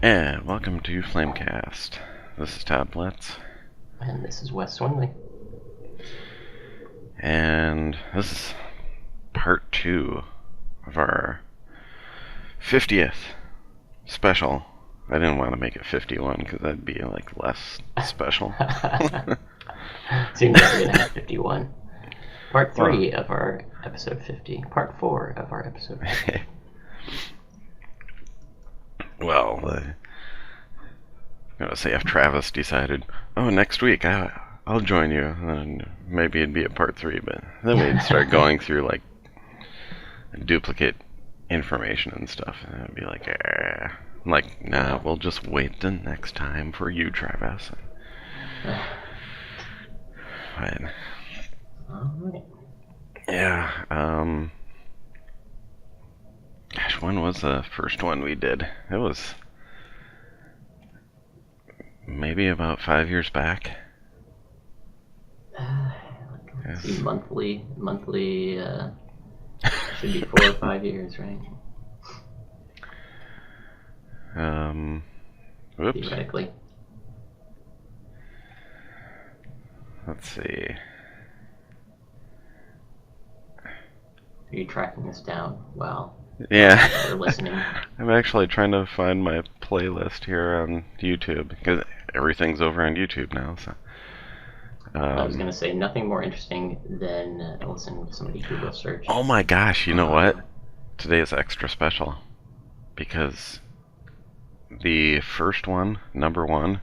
And welcome to Flamecast. This is Todd and Wes. And this is Wes Swinley. And this is part 2 of our 50th special. I didn't want to make it 51 because that'd be like less special. Seems like we're going to have 51. Part 3 of our episode 50. Part 4 of our episode 50. Well, I'm gonna say if Travis decided, next week I'll join you, then maybe it'd be a part 3, but then we'd start going through like duplicate information and stuff, and it'd be like, nah, we'll just wait the next time for you, Travis. But, Alright. yeah, gosh, when was the first one we did? It was maybe about 5 years back. Let's see, monthly, should be 4 or 5 years, right? Whoops. Theoretically. Let's see. Are you tracking this down? Wow. Yeah. You're listening. I'm actually trying to find my playlist here on YouTube, because everything's over on YouTube now, so. I was going to say nothing more interesting than listening to somebody Google search. Oh my gosh, you know what? Today is extra special, because the first one, number 1,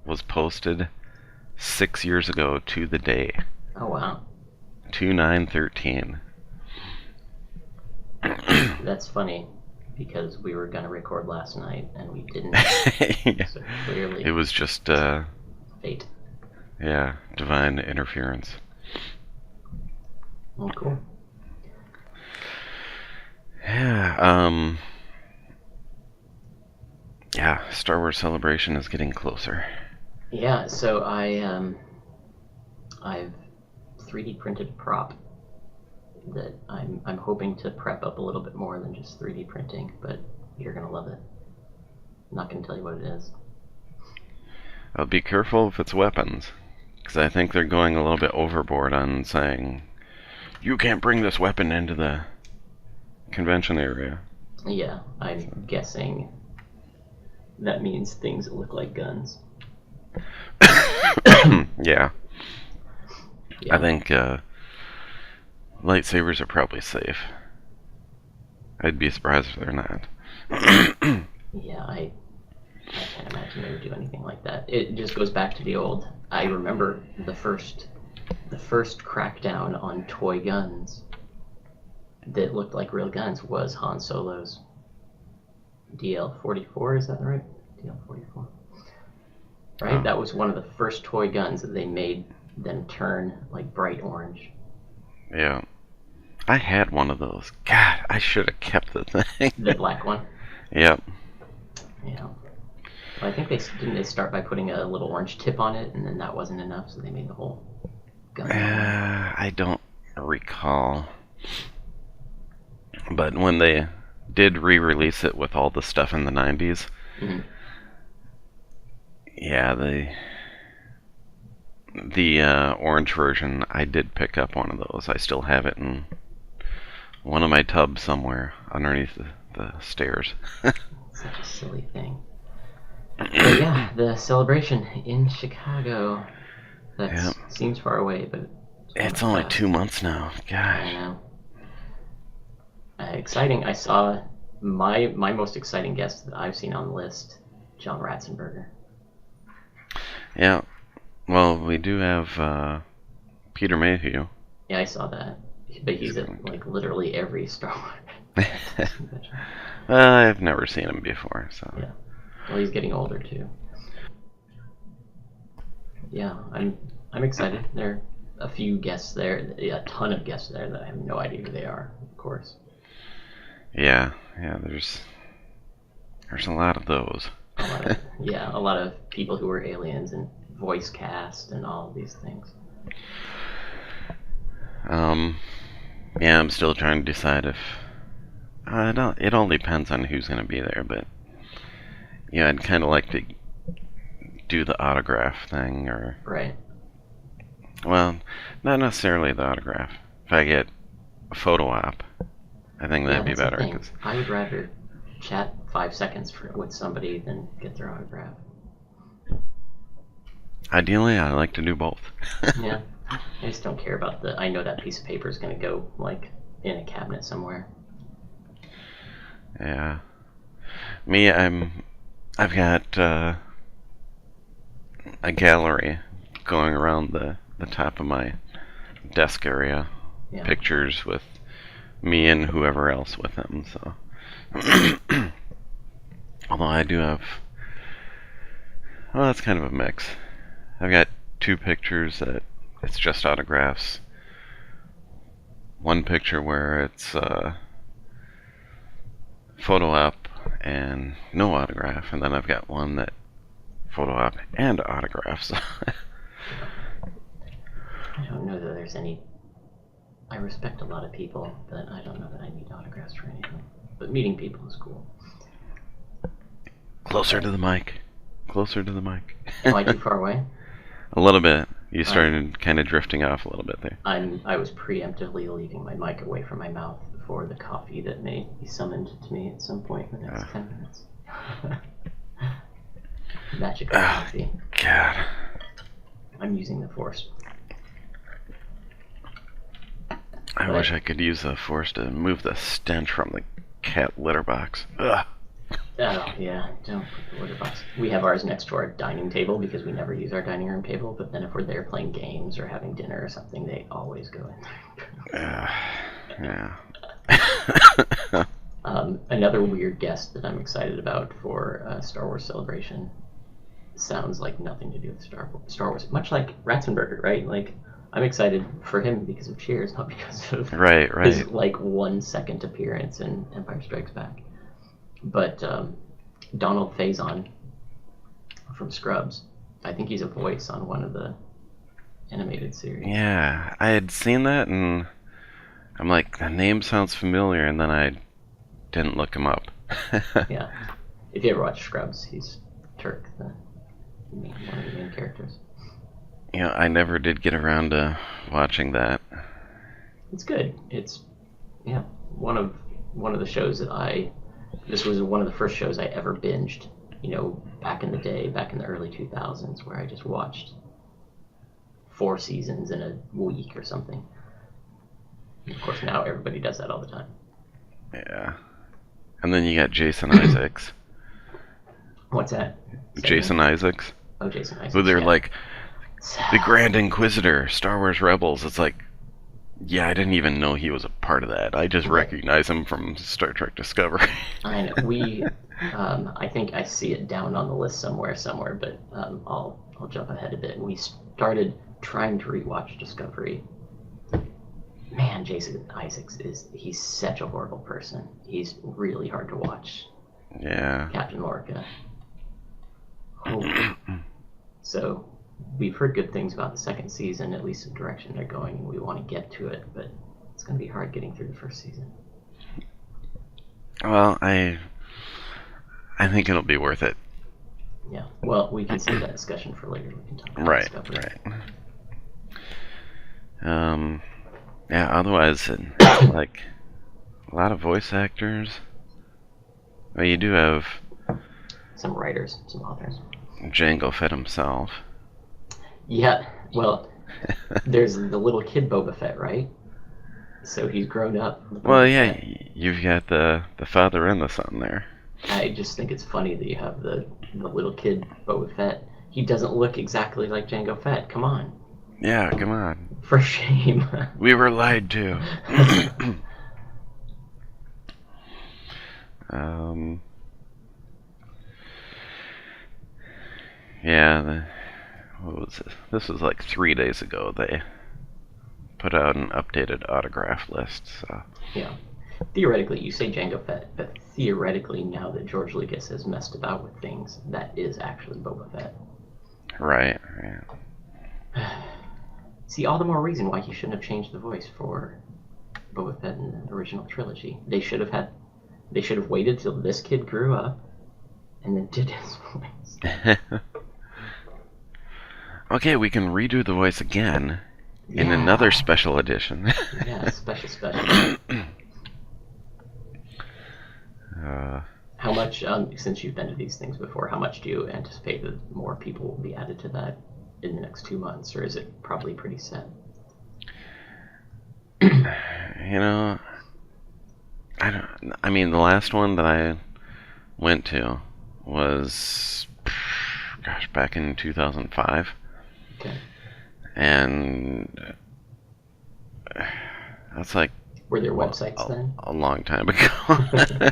was posted 6 years ago to the day. Oh, wow. 2/9/13. That's funny, because we were going to record last night, and we didn't. Yeah. So clearly, It was just, fate. yeah, divine interference. Oh, cool. Yeah, yeah, Star Wars Celebration is getting closer. Yeah, so I've 3D printed a prop that I'm hoping to prep up a little bit more than just 3D printing, but you're gonna love it. I'm not gonna tell you what it is. I'll be careful if it's weapons, because I think they're going a little bit overboard on saying, you can't bring this weapon into the convention area. Yeah, I'm guessing that means things that look like guns. Yeah. Yeah. I think lightsabers are probably safe. I'd be surprised if they're not. Yeah, I can't imagine they would do anything like that. It just goes back to the old. I remember the first crackdown on toy guns that looked like real guns was Han Solo's DL-44. Is that right? DL-44. Right. That was one of the first toy guns that they made them turn like bright orange. Yeah. I had one of those. God, I should have kept the thing. The black one. Yep. Yeah. Well, I think they start by putting a little orange tip on it, and then that wasn't enough, so they made the whole gun. I don't recall. But when they did re-release it with all the stuff in the 90s, yeah, the orange version, I did pick up one of those. I still have it in one of my tubs somewhere underneath the stairs. Such a silly thing. But yeah, the celebration in Chicago. That seems far away, but it's only 2 months now. Gosh. I know. Exciting. I saw my most exciting guest that I've seen on the list, John Ratzenberger. Yeah. Well, we do have Peter Mayhew. Yeah, I saw that. But he's at like literally every Star Wars. I've never seen him before, so. Yeah. Well, he's getting older too. Yeah, I'm excited. There are a few guests there, a ton of guests there that I have no idea who they are, of course. Yeah, there's a lot of those. A lot of people who were aliens and voice cast and all of these things. Yeah, I'm still trying to decide if it all depends on who's going to be there, but yeah, I'd kind of like to do the autograph thing, or Right. well, not necessarily the autograph. If I get a photo op, I think Yeah, that'd be that's the better. thing. 'Cause I would rather chat 5 seconds with somebody than get their autograph. ideally, I like to do both. Yeah. I just don't care about I know that piece of paper is going to go, like, in a cabinet somewhere. Yeah. Me, I've got a gallery going around the top of my desk area. Yeah. Pictures with me and whoever else with them. So, although I do have, well, that's kind of a mix. I've got 2 pictures that it's just autographs. One picture where it's photo op and no autograph, and then I've got one that photo op and autographs. I don't know that there's any. I respect a lot of people, but I don't know that I need autographs for anything. But meeting people is cool. Closer to the mic. Closer to the mic. Am I too far away? A little bit. You started kind of drifting off a little bit there. I was preemptively leaving my mic away from my mouth for the coffee that may be summoned to me at some point in the next 10 minutes. Magical coffee. God. I'm using the Force. I wish I could use the Force to move the stench from the cat litter box. Ugh. Oh, yeah, don't put the litter box. We have ours next to our dining table because we never use our dining room table, but then if we're there playing games or having dinner or something, they always go in there. Yeah. Another weird guest that I'm excited about for Star Wars Celebration sounds like nothing to do with Star Wars. Much like Ratzenberger, right? Like, I'm excited for him because of Cheers, not because of his, like, 1 second appearance in Empire Strikes Back. But Donald Faison from Scrubs, I think he's a voice on one of the animated series. Yeah, I had seen that, and I'm like, the name sounds familiar, and then I didn't look him up. Yeah. If you ever watch Scrubs, he's Turk, one of the main characters. Yeah, I never did get around to watching that. It's good. It's, yeah, one of the shows that this was one of the first shows I ever binged, back in the day, back in the early 2000s, where I just watched 4 seasons in a week or something. And of course, now everybody does that all the time. Yeah. And then you got Jason Isaacs. What's that? Jason Isaacs. Oh, Jason Isaacs. Who they're like, the Grand Inquisitor, Star Wars Rebels. It's like, yeah, I didn't even know he was a part of that. I just recognize him from Star Trek Discovery. I know. I think I see it down on the list somewhere, but I'll jump ahead a bit. We started trying to rewatch Discovery. Man, Jason Isaacs he's such a horrible person. He's really hard to watch. Yeah. Captain Lorca. Oh. So, we've heard good things about the second season, at least the direction they're going, and we want to get to it, but it's going to be hard getting through the first season. Well, I think it'll be worth it. Yeah. Well, we can save that discussion for later. We can talk about Discovery. Right. Yeah, otherwise, like, a lot of voice actors. Well, you do have some writers, some authors. Jango Fett himself. Yeah, well, there's the little kid Boba Fett, right? So he's grown up. Well, yeah, you've got the father and the son there. I just think it's funny that you have the little kid Boba Fett. He doesn't look exactly like Jango Fett. Come on. Yeah, come on. For shame. We were lied to. Yeah, what was this? This was like 3 days ago. They put out an updated autograph list. So. Yeah. Theoretically, you say Jango Fett, but theoretically, now that George Lucas has messed about with things, that is actually Boba Fett. Right. See, all the more reason why he shouldn't have changed the voice for Boba Fett in the original trilogy. They should have waited till this kid grew up and then did his voice. Okay, we can redo the voice again in Yeah. another special edition. Yeah, special. How much, since you've been to these things before, how much do you anticipate that more people will be added to that in the next 2 months, or is it probably pretty set? You know, I mean, the last one that I went to was, gosh, back in 2005. Okay. And that's like Were there websites then? a long time ago.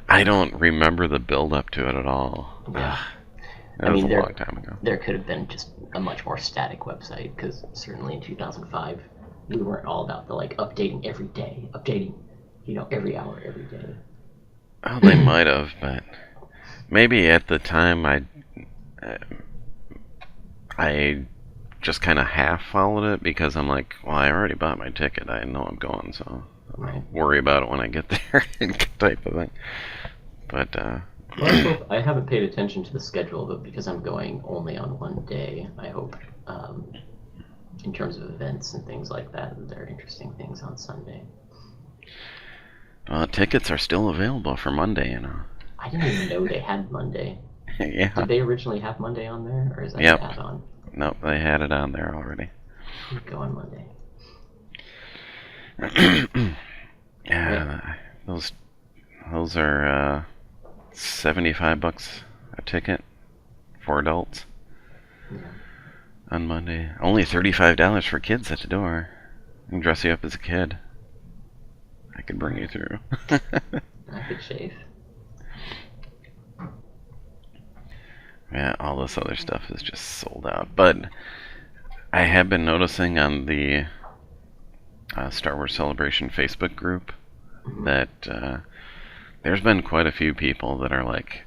I don't remember the build up to it at all. Yeah. That was a long time ago. There could have been just a much more static website, because certainly in 2005, we weren't all about the like updating every day, every hour, every day. Oh, they might have, but maybe at the time I just kind of half followed it because I'm like, well, I already bought my ticket. I know I'm going, so I'll worry about it when I get there, type of thing. But well, I haven't paid attention to the schedule, but because I'm going only on one day, I hope, in terms of events and things like that, there are interesting things on Sunday. Tickets are still available for Monday, you know. I didn't even know they had Monday. Yeah. Did they originally have Monday on there, or is that Yep. an add-on? Nope, they had it on there already. Go on Monday. Yeah, those are $75 a ticket for adults. Yeah. On Monday. Only $35 for kids at the door. I can dress you up as a kid. I could bring you through. I could shave. Yeah, all this other stuff is just sold out. But I have been noticing on the Star Wars Celebration Facebook group that there's been quite a few people that are like,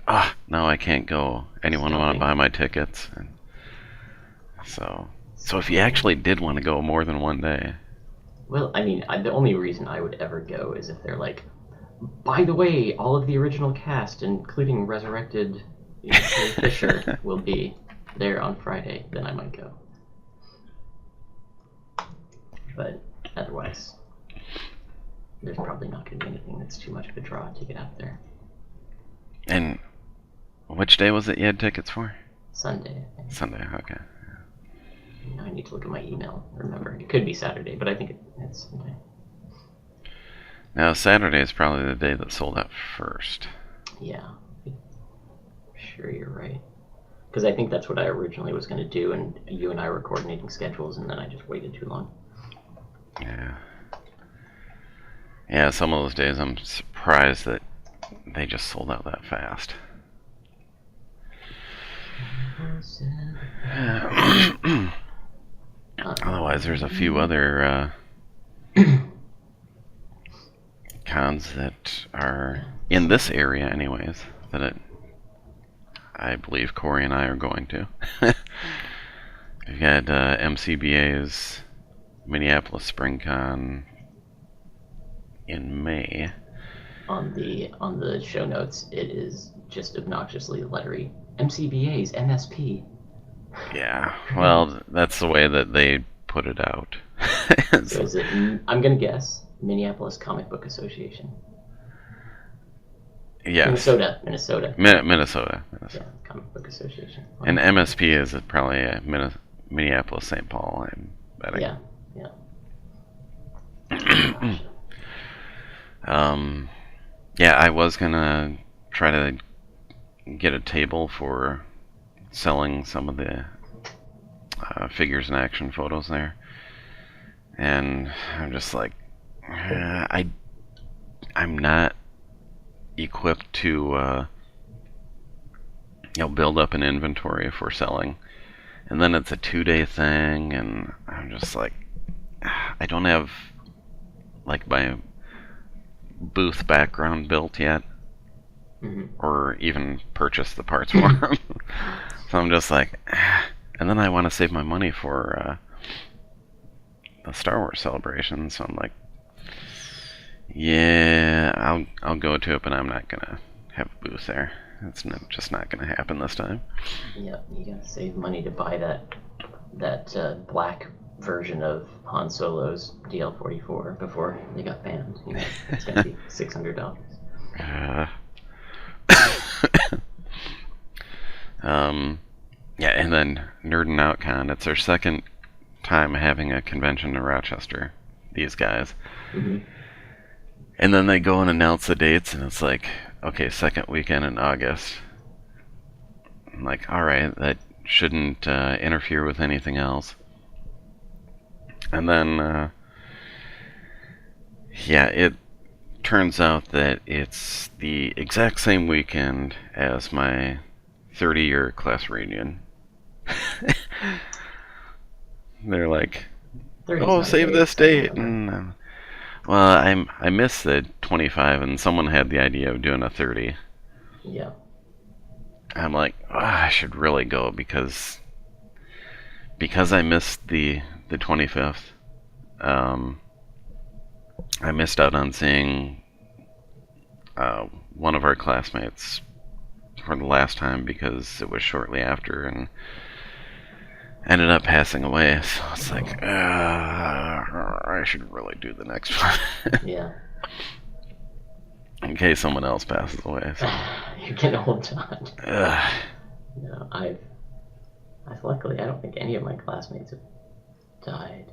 no, I can't go. Anyone want to buy my tickets? And so if you actually did want to go more than one day. Well, I mean, the only reason I would ever go is if they're like, by the way, all of the original cast, including resurrected Carrie Fisher, will be there on Friday. Then I might go. But otherwise, there's probably not going to be anything that's too much of a draw to get out there. And which day was it you had tickets for? Sunday. Sunday, okay. Now I need to look at my email. Remember, it could be Saturday, but I think it's Sunday. Now Saturday is probably the day that sold out first. Yeah, sure, you're right. Because I think that's what I originally was going to do, and you and I were coordinating schedules, and then I just waited too long. Yeah, some of those days I'm surprised that they just sold out that fast. Otherwise, there's a few other cons that are in this area anyways, that I believe Corey and I are going to. We've got MCBA's Minneapolis Spring Con in May. On the show notes, it is just obnoxiously lettery. MCBA's MSP. Yeah, well, that's the way that they put it out. So is it, I'm going to guess, Minneapolis Comic Book Association. Yes. Minnesota. Minnesota. Yeah, Comic Book Association. And MSP is probably Minneapolis, St. Paul, I'm betting. Yeah. Yeah, I was gonna try to get a table for selling some of the figures and action photos there, and I'm just like, I'm not equipped to build up an inventory for selling, and then it's a 2-day thing, and I'm just like, I don't have like my booth background built yet, or even purchased the parts for them. So I'm just like, and then I want to save my money for the Star Wars celebration, so I'm like, yeah, I'll go to it, but I'm not gonna have a booth there. It's just not going to happen this time. Yep, you gotta save money to buy that black version of Han Solo's DL-44 before they got banned. You know, it's gonna be $600. Yeah, and then Nerdin' Out Con. It's their second time having a convention in Rochester. These guys. Mm-hmm. And then they go and announce the dates, and it's like, okay, second weekend in August. I'm like, alright, that shouldn't interfere with anything else. And then, yeah, it turns out that it's the exact same weekend as my 30-year class reunion. They're like, oh, save this date. And, well, I missed the 25, and someone had the idea of doing a 30. Yeah. I'm like, oh, I should really go because I missed the 25th. I missed out on seeing one of our classmates for the last time because it was shortly after and ended up passing away. So it's like, I should really do the next one. Yeah. In case someone else passes away. So. You're getting old, John. No, I've luckily, I don't think any of my classmates have died.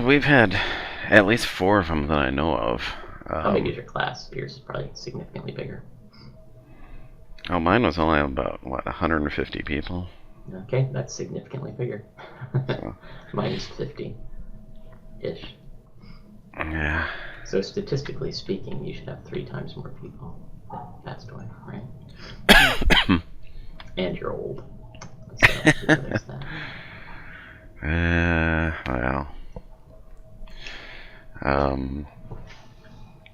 We've had at least 4 of them that I know of. How big is your class? Yours is probably significantly bigger. Oh, mine was only about, 150 people? Okay, that's significantly bigger. So. Mine is 50-ish. Yeah. So statistically speaking, you should have 3 times more people that passed away, right? And you're old. So there's that. Well.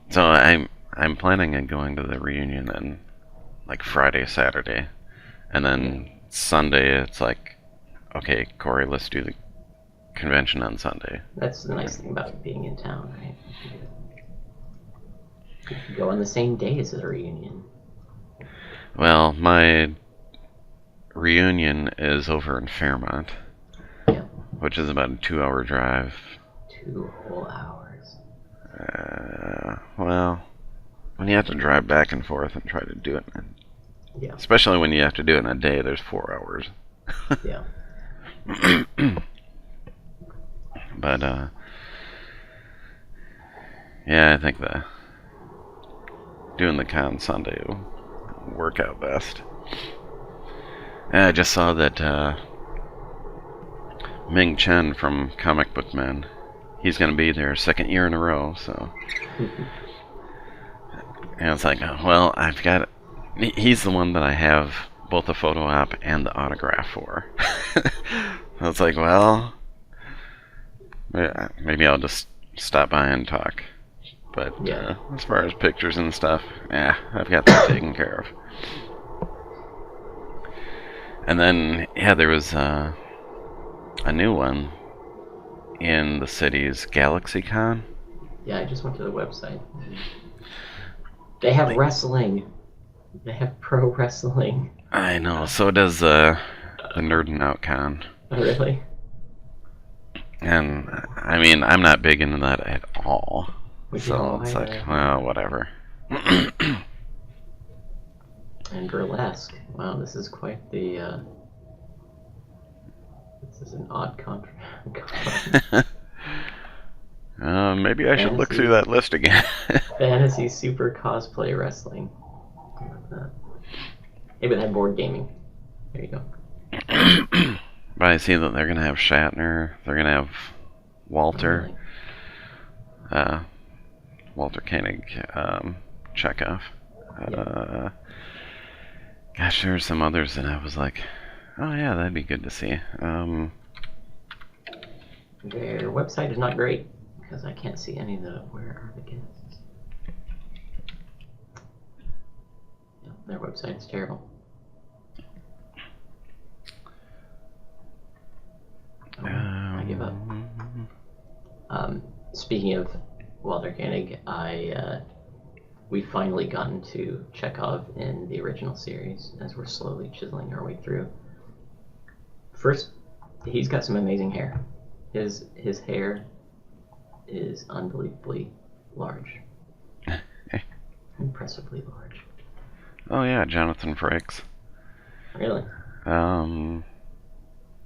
So I'm planning on going to the reunion then, like Friday, Saturday, and then Sunday it's like, okay, Corey, let's do the convention on Sunday. That's the nice thing about being in town, right? You can go on the same day as the reunion. Well, my reunion is over in Fairmont, Yeah. which is about a 2-hour drive. 2 whole hours. Well, when you have to drive back and forth and try to do it, Yeah. especially when you have to do it in a day, there's 4 hours. Yeah. But, yeah, I think doing the con Sunday will work out best. And I just saw that Ming Chen from Comic Book Man, he's going to be there 2nd year in a row, so. And it's like, well, I've got. He's the one that I have both the photo op and the autograph for. I was like, well, maybe I'll just stop by and talk. But Yeah. As far as pictures and stuff, I've got that taken care of. And then, there was a new one in the city's GalaxyCon. Yeah, I just went to the website. They have wrestling. They have pro wrestling. I know, so does the Nerdin' Out Con. Oh, really? And, I mean, I'm not big into that at all. Which So it's like, well, whatever. And burlesque. Wow, this is quite the, this is an odd contract. Maybe I should look through that list again. Fantasy Super Cosplay Wrestling. Maybe they have board gaming. There you go. But I see that they're going to have Shatner. They're going to have Walter. Walter Koenig, Chekhov. Gosh, there's some others that I was like, oh yeah, that'd be good to see. Their website is not great because I can't see any of the where are the guests. Yeah, their website is terrible. I give up. Speaking of Walter Koenig, I we've finally gotten to Chekhov in the original series as we're slowly chiseling our way through. First, he's got some amazing hair. His hair is unbelievably large. Impressively large. Oh yeah, Jonathan Frakes. Really? You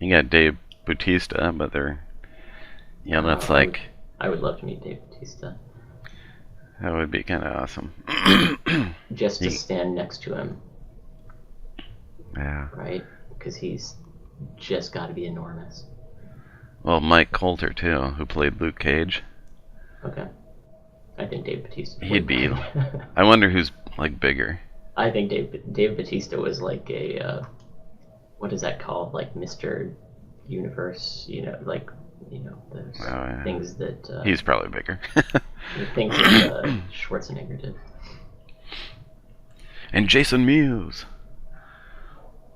got Dave Bautista, but that's like... I would love to meet Dave Bautista. That would be kind of awesome. Just to stand next to him. Yeah. Right? Because he's just got to be enormous. Well, Mike Coulter, too, who played Luke Cage. Okay. I think Dave Bautista. He'd be... I wonder who's, like, bigger. I think Dave Bautista was like a... what is that called? Like Mr. Universe, those things that... he's probably bigger. the things that Schwarzenegger did. And Jason Mewes.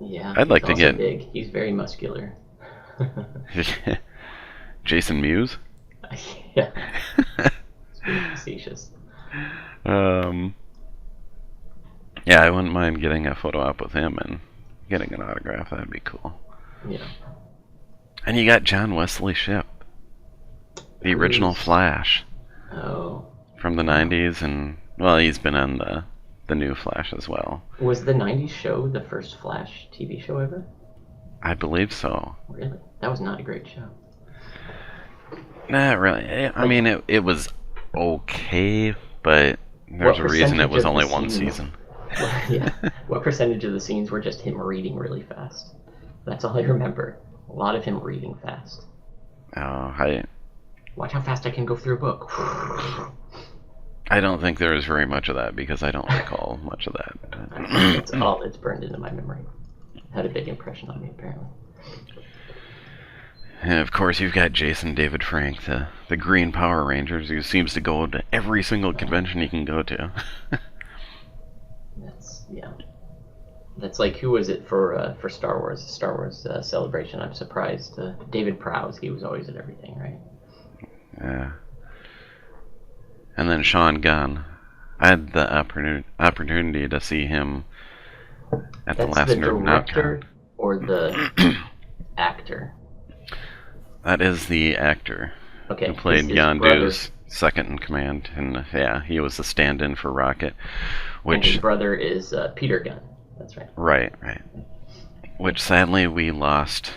Yeah, I'd like to get... big. He's very muscular. Jason Mewes? Yeah. It's being facetious. Yeah, I wouldn't mind getting a photo op with him and getting an autograph. That'd be cool. Yeah. And you got John Wesley Shipp, the original Flash. Oh. From the 90s, and, well, he's been on the new Flash as well. Was the 90s show the first Flash TV show ever? I believe so. Really? That was not a great show. Not really. I mean, it was okay, but there's a reason it was only one season. Yeah. What percentage of the scenes were just him reading really fast? That's all I remember. A lot of him reading fast. Oh, Watch how fast I can go through a book. I don't think there was very much of that because I don't recall much of that. That's all that's burned into my memory. Had a big impression on me, apparently. And of course, you've got Jason David Frank, the Green Power Rangers, who seems to go to every single convention he can go to. That's like, who was it for Star Wars? Star Wars Celebration. I'm surprised. David Prowse, he was always at everything, right? Yeah. And then Sean Gunn. I had the opportunity to see him at the last Nerd Out Con. Or the actor? That is the actor. Okay. Who played Yondu's second in command, and yeah, he was the stand-in for Rocket. And his brother is Peter Gunn. That's right. Right. Which sadly we lost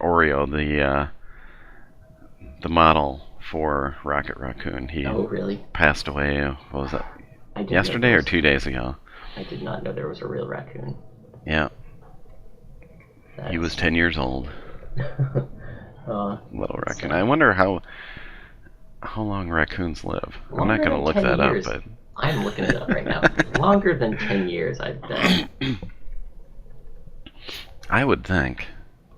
Oreo, the model for Rocket Raccoon. He really? passed away, what was that, yesterday or 2 days ago? I did not know there was a real raccoon. Yeah. He was 10 years old. Little raccoon. I wonder how long raccoons live. I'm not going to look that up, but... I'm looking it up right now. Longer than 10 years, I bet. I would think.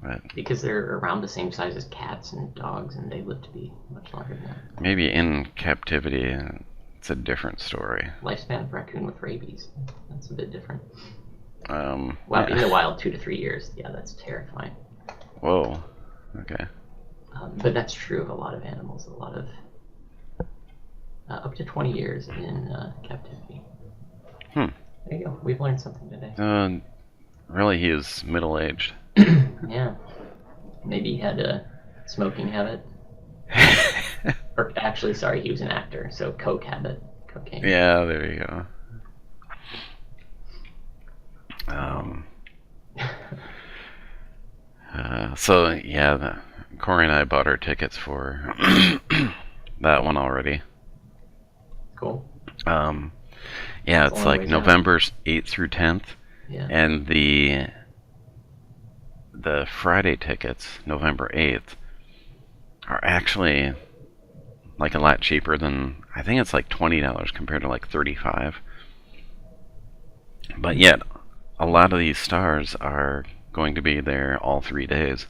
But because they're around the same size as cats and dogs, and they live to be much longer than that. Maybe in captivity, it's a different story. Lifespan of raccoon with rabies. That's a bit different. Wow, yeah. In the wild, 2 to 3 years. Yeah, that's terrifying. Whoa. Okay. But that's true of a lot of animals. A lot of... up to 20 years in captivity. There you go. We've learned something today. Really, he is middle-aged. Yeah. Maybe he had a smoking habit. Or actually, sorry, he was an actor, so coke habit. Cocaine. Yeah, there you go. So, yeah, Corey and I bought our tickets for that one already. Cool. Yeah, it's like November 8th through 10th. Yeah. And the Friday tickets, November 8th, are actually like a lot cheaper than, I think it's like $20 compared to like $35. But yet, a lot of these stars are going to be there all 3 days.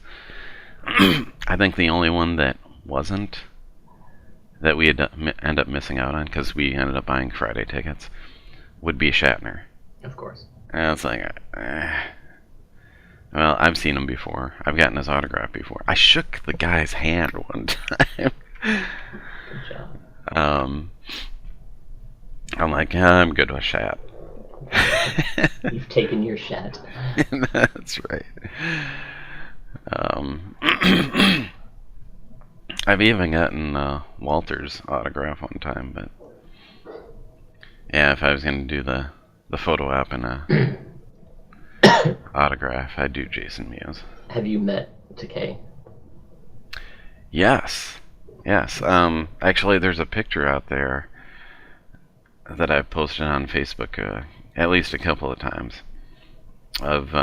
I think the only one that wasn't, that we'd end up missing out on, because we ended up buying Friday tickets, would be Shatner. Of course. And it's like, well, I've seen him before. I've gotten his autograph before. I shook the guy's hand one time. Good job. I'm like, yeah, I'm good with Shat. You've taken your shot. That's right. Um, I've even gotten Walter's autograph one time, but yeah, if I was gonna do the photo op and a autograph, I'd do Jason Mewes. Have you met Takei? Yes, yes. Actually, there's a picture out there that I've posted on Facebook at least a couple of times. Of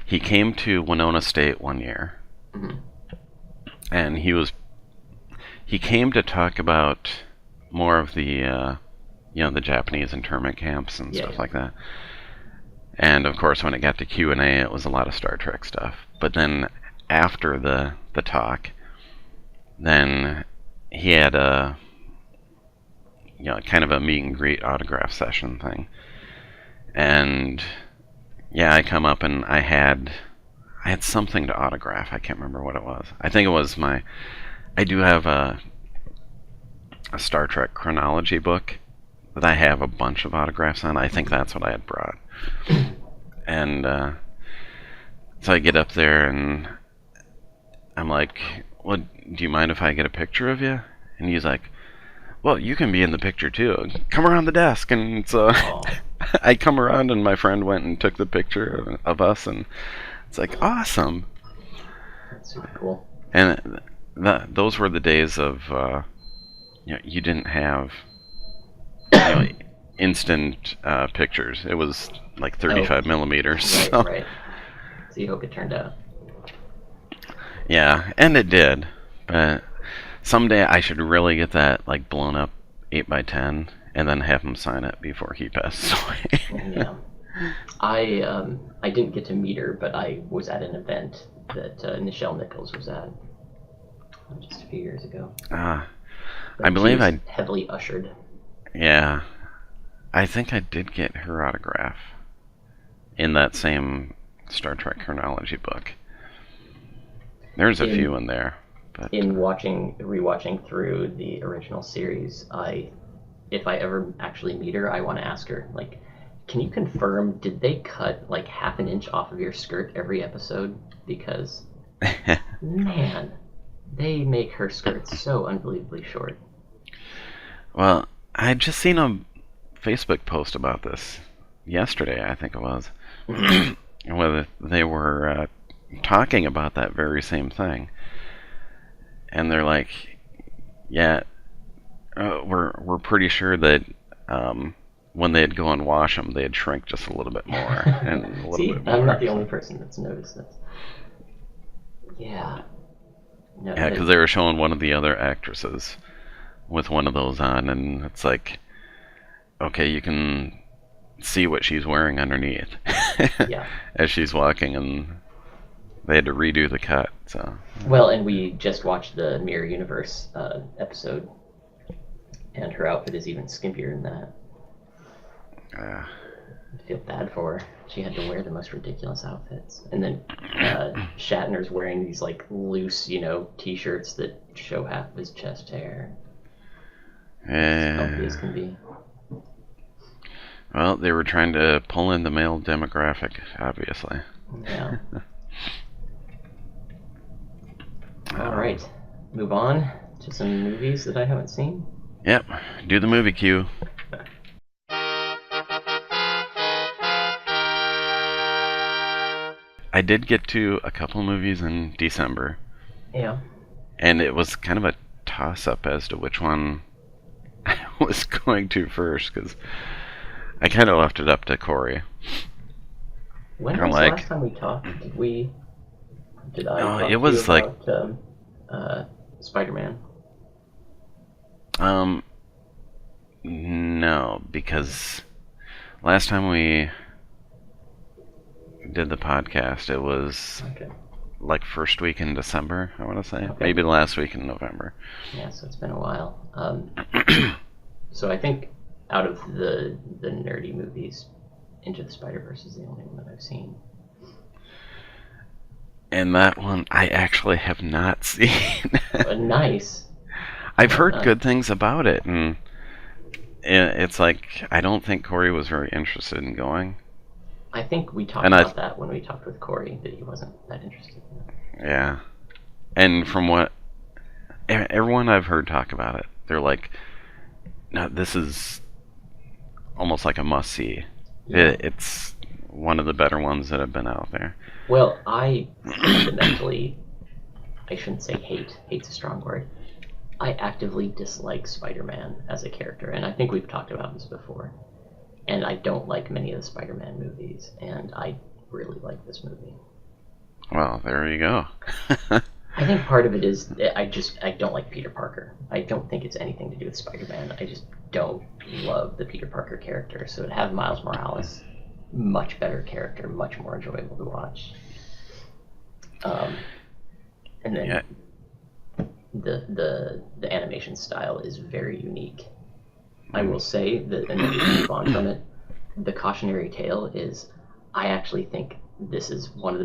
he came to Winona State one year, Mm-hmm. and he came to talk about more of the the Japanese internment camps and stuff like that. And of course, when it got to Q&A, it was a lot of Star Trek stuff. But then after the talk, then he had a kind of a meet and greet autograph session thing. And yeah, I come up and I had something to autograph. I can't remember what it was. I think it was I do have a Star Trek chronology book that I have a bunch of autographs on. I think that's what I had brought. And so I get up there and I'm like, well, do you mind if I get a picture of you? And he's like, well, you can be in the picture too. Come around the desk. And so I come around and my friend went and took the picture of us, and it's like, awesome. That's super cool. And those were the days of, you didn't have instant pictures. It was like 35 millimeters. Right, right. So you hope it turned out. Yeah, and it did. But someday I should really get that like blown up 8x10 and then have him sign it before he passes away. Yeah. I didn't get to meet her, but I was at an event that Nichelle Nichols was at just a few years ago. I believe I heavily ushered. Yeah, I think I did get her autograph in that same Star Trek chronology book. There's a few in there. But in rewatching through the original series, if I ever actually meet her, I want to ask her, like, can you confirm, did they cut like half an inch off of your skirt every episode? Because man, they make her skirts so unbelievably short. Well, I had just seen a Facebook post about this yesterday, I think it was, where they were talking about that very same thing. And they're like, yeah, we're pretty sure that when they'd go and wash them, they'd shrink just a little bit more. And a little See, bit more. I'm not the only person that's noticed this. Yeah. No, yeah, because they were showing one of the other actresses with one of those on, and it's like, okay, you can see what she's wearing underneath. Yeah. As she's walking, and they had to redo the cut. So. Well, and we just watched the Mirror Universe episode, and her outfit is even skimpier than that. I feel bad for her. She had to wear the most ridiculous outfits. And then Shatner's wearing these like loose, t-shirts that show half of his chest hair. As comfy as can be. Well, they were trying to pull in the male demographic, obviously. Yeah. All right. Move on to some movies that I haven't seen. Yep. Do the movie queue. I did get to a couple movies in December. Yeah. And it was kind of a toss-up as to which one I was going to first, because I kind of left it up to Corey. When was the last time we talked? Did I talk it was to you about Spider-Man? No, because last time we did the podcast, it was like first week in December, I want to say. Okay. Maybe the last week in November. Yeah, so it's been a while. So I think out of the nerdy movies, Into the Spider-Verse is the only one that I've seen. And that one I actually have not seen. Nice. I've heard good things about it, and it's like I don't think Corey was very interested in going. I think we talked And about that when we talked with Corey, that he wasn't that interested in it. yeah, and from what everyone I've heard talk about it, they're like, no, this is almost like a must see. Yeah. It's one of the better ones that have been out there. Well, I fundamentally, I shouldn't say hate. Hate's a strong word. I actively dislike Spider-Man as a character, and I think we've talked about this before. And I don't like many of the Spider-Man movies, and I really like this movie. Well, there you go. I think part of it is I don't like Peter Parker. I don't think it's anything to do with Spider-Man. I just don't love the Peter Parker character. So to have Miles Morales, much better character, much more enjoyable to watch. And then Yeah. the animation style is very unique. I will say that, and then we can move on from it. The cautionary tale is, I actually think this is one of the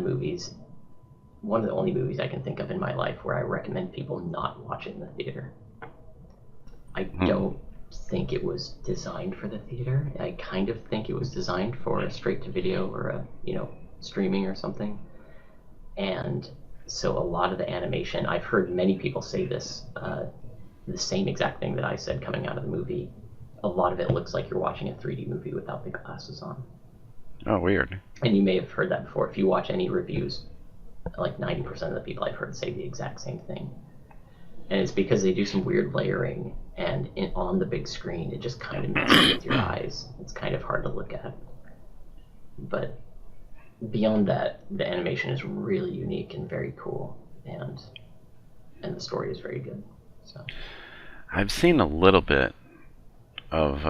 only movies I can think of in my life where I recommend people not watch it in the theater. I don't think it was designed for the theater. I kind of think it was designed for a straight-to-video or a streaming or something. And so a lot of the animation, I've heard many people say this, the same exact thing that I said coming out of the movie. A lot of it looks like you're watching a 3D movie without the glasses on. Oh, weird. And you may have heard that before. If you watch any reviews, like 90% of the people I've heard say the exact same thing. And it's because they do some weird layering, and on the big screen, it just kind of messes with your eyes. It's kind of hard to look at. But beyond that, the animation is really unique and very cool, and the story is very good. So I've seen a little bit of,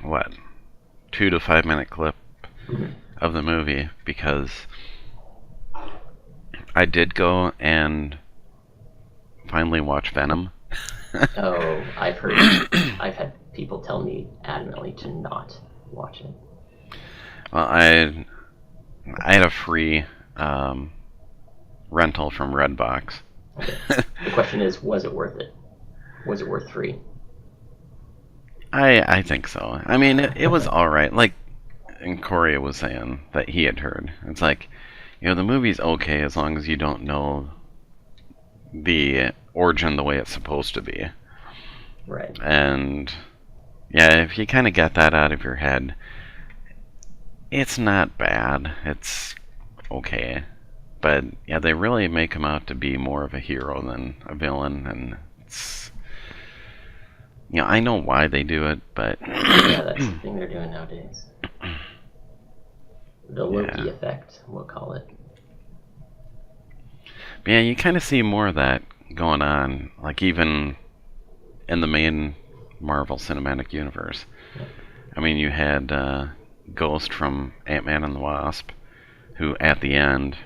what, 2 to 5 minute clip of the movie, because I did go and finally watch Venom. Oh, I've had people tell me adamantly to not watch it. Well, I had a free rental from Redbox. Okay. The question is, was it worth it? Was it worth $3? I think so. I mean, it was all right. Like, and Corey was saying that he had heard. It's like, the movie's okay as long as you don't know the origin the way it's supposed to be. Right. And yeah, if you kind of get that out of your head, it's not bad. It's okay. But yeah, they really make him out to be more of a hero than a villain, and it's, I know why they do it, but yeah, that's the thing they're doing nowadays. The Loki effect, we'll call it. Yeah, you kind of see more of that going on, like even in the main Marvel Cinematic Universe. Yeah. I mean, you had Ghost from Ant-Man and the Wasp, who at the end,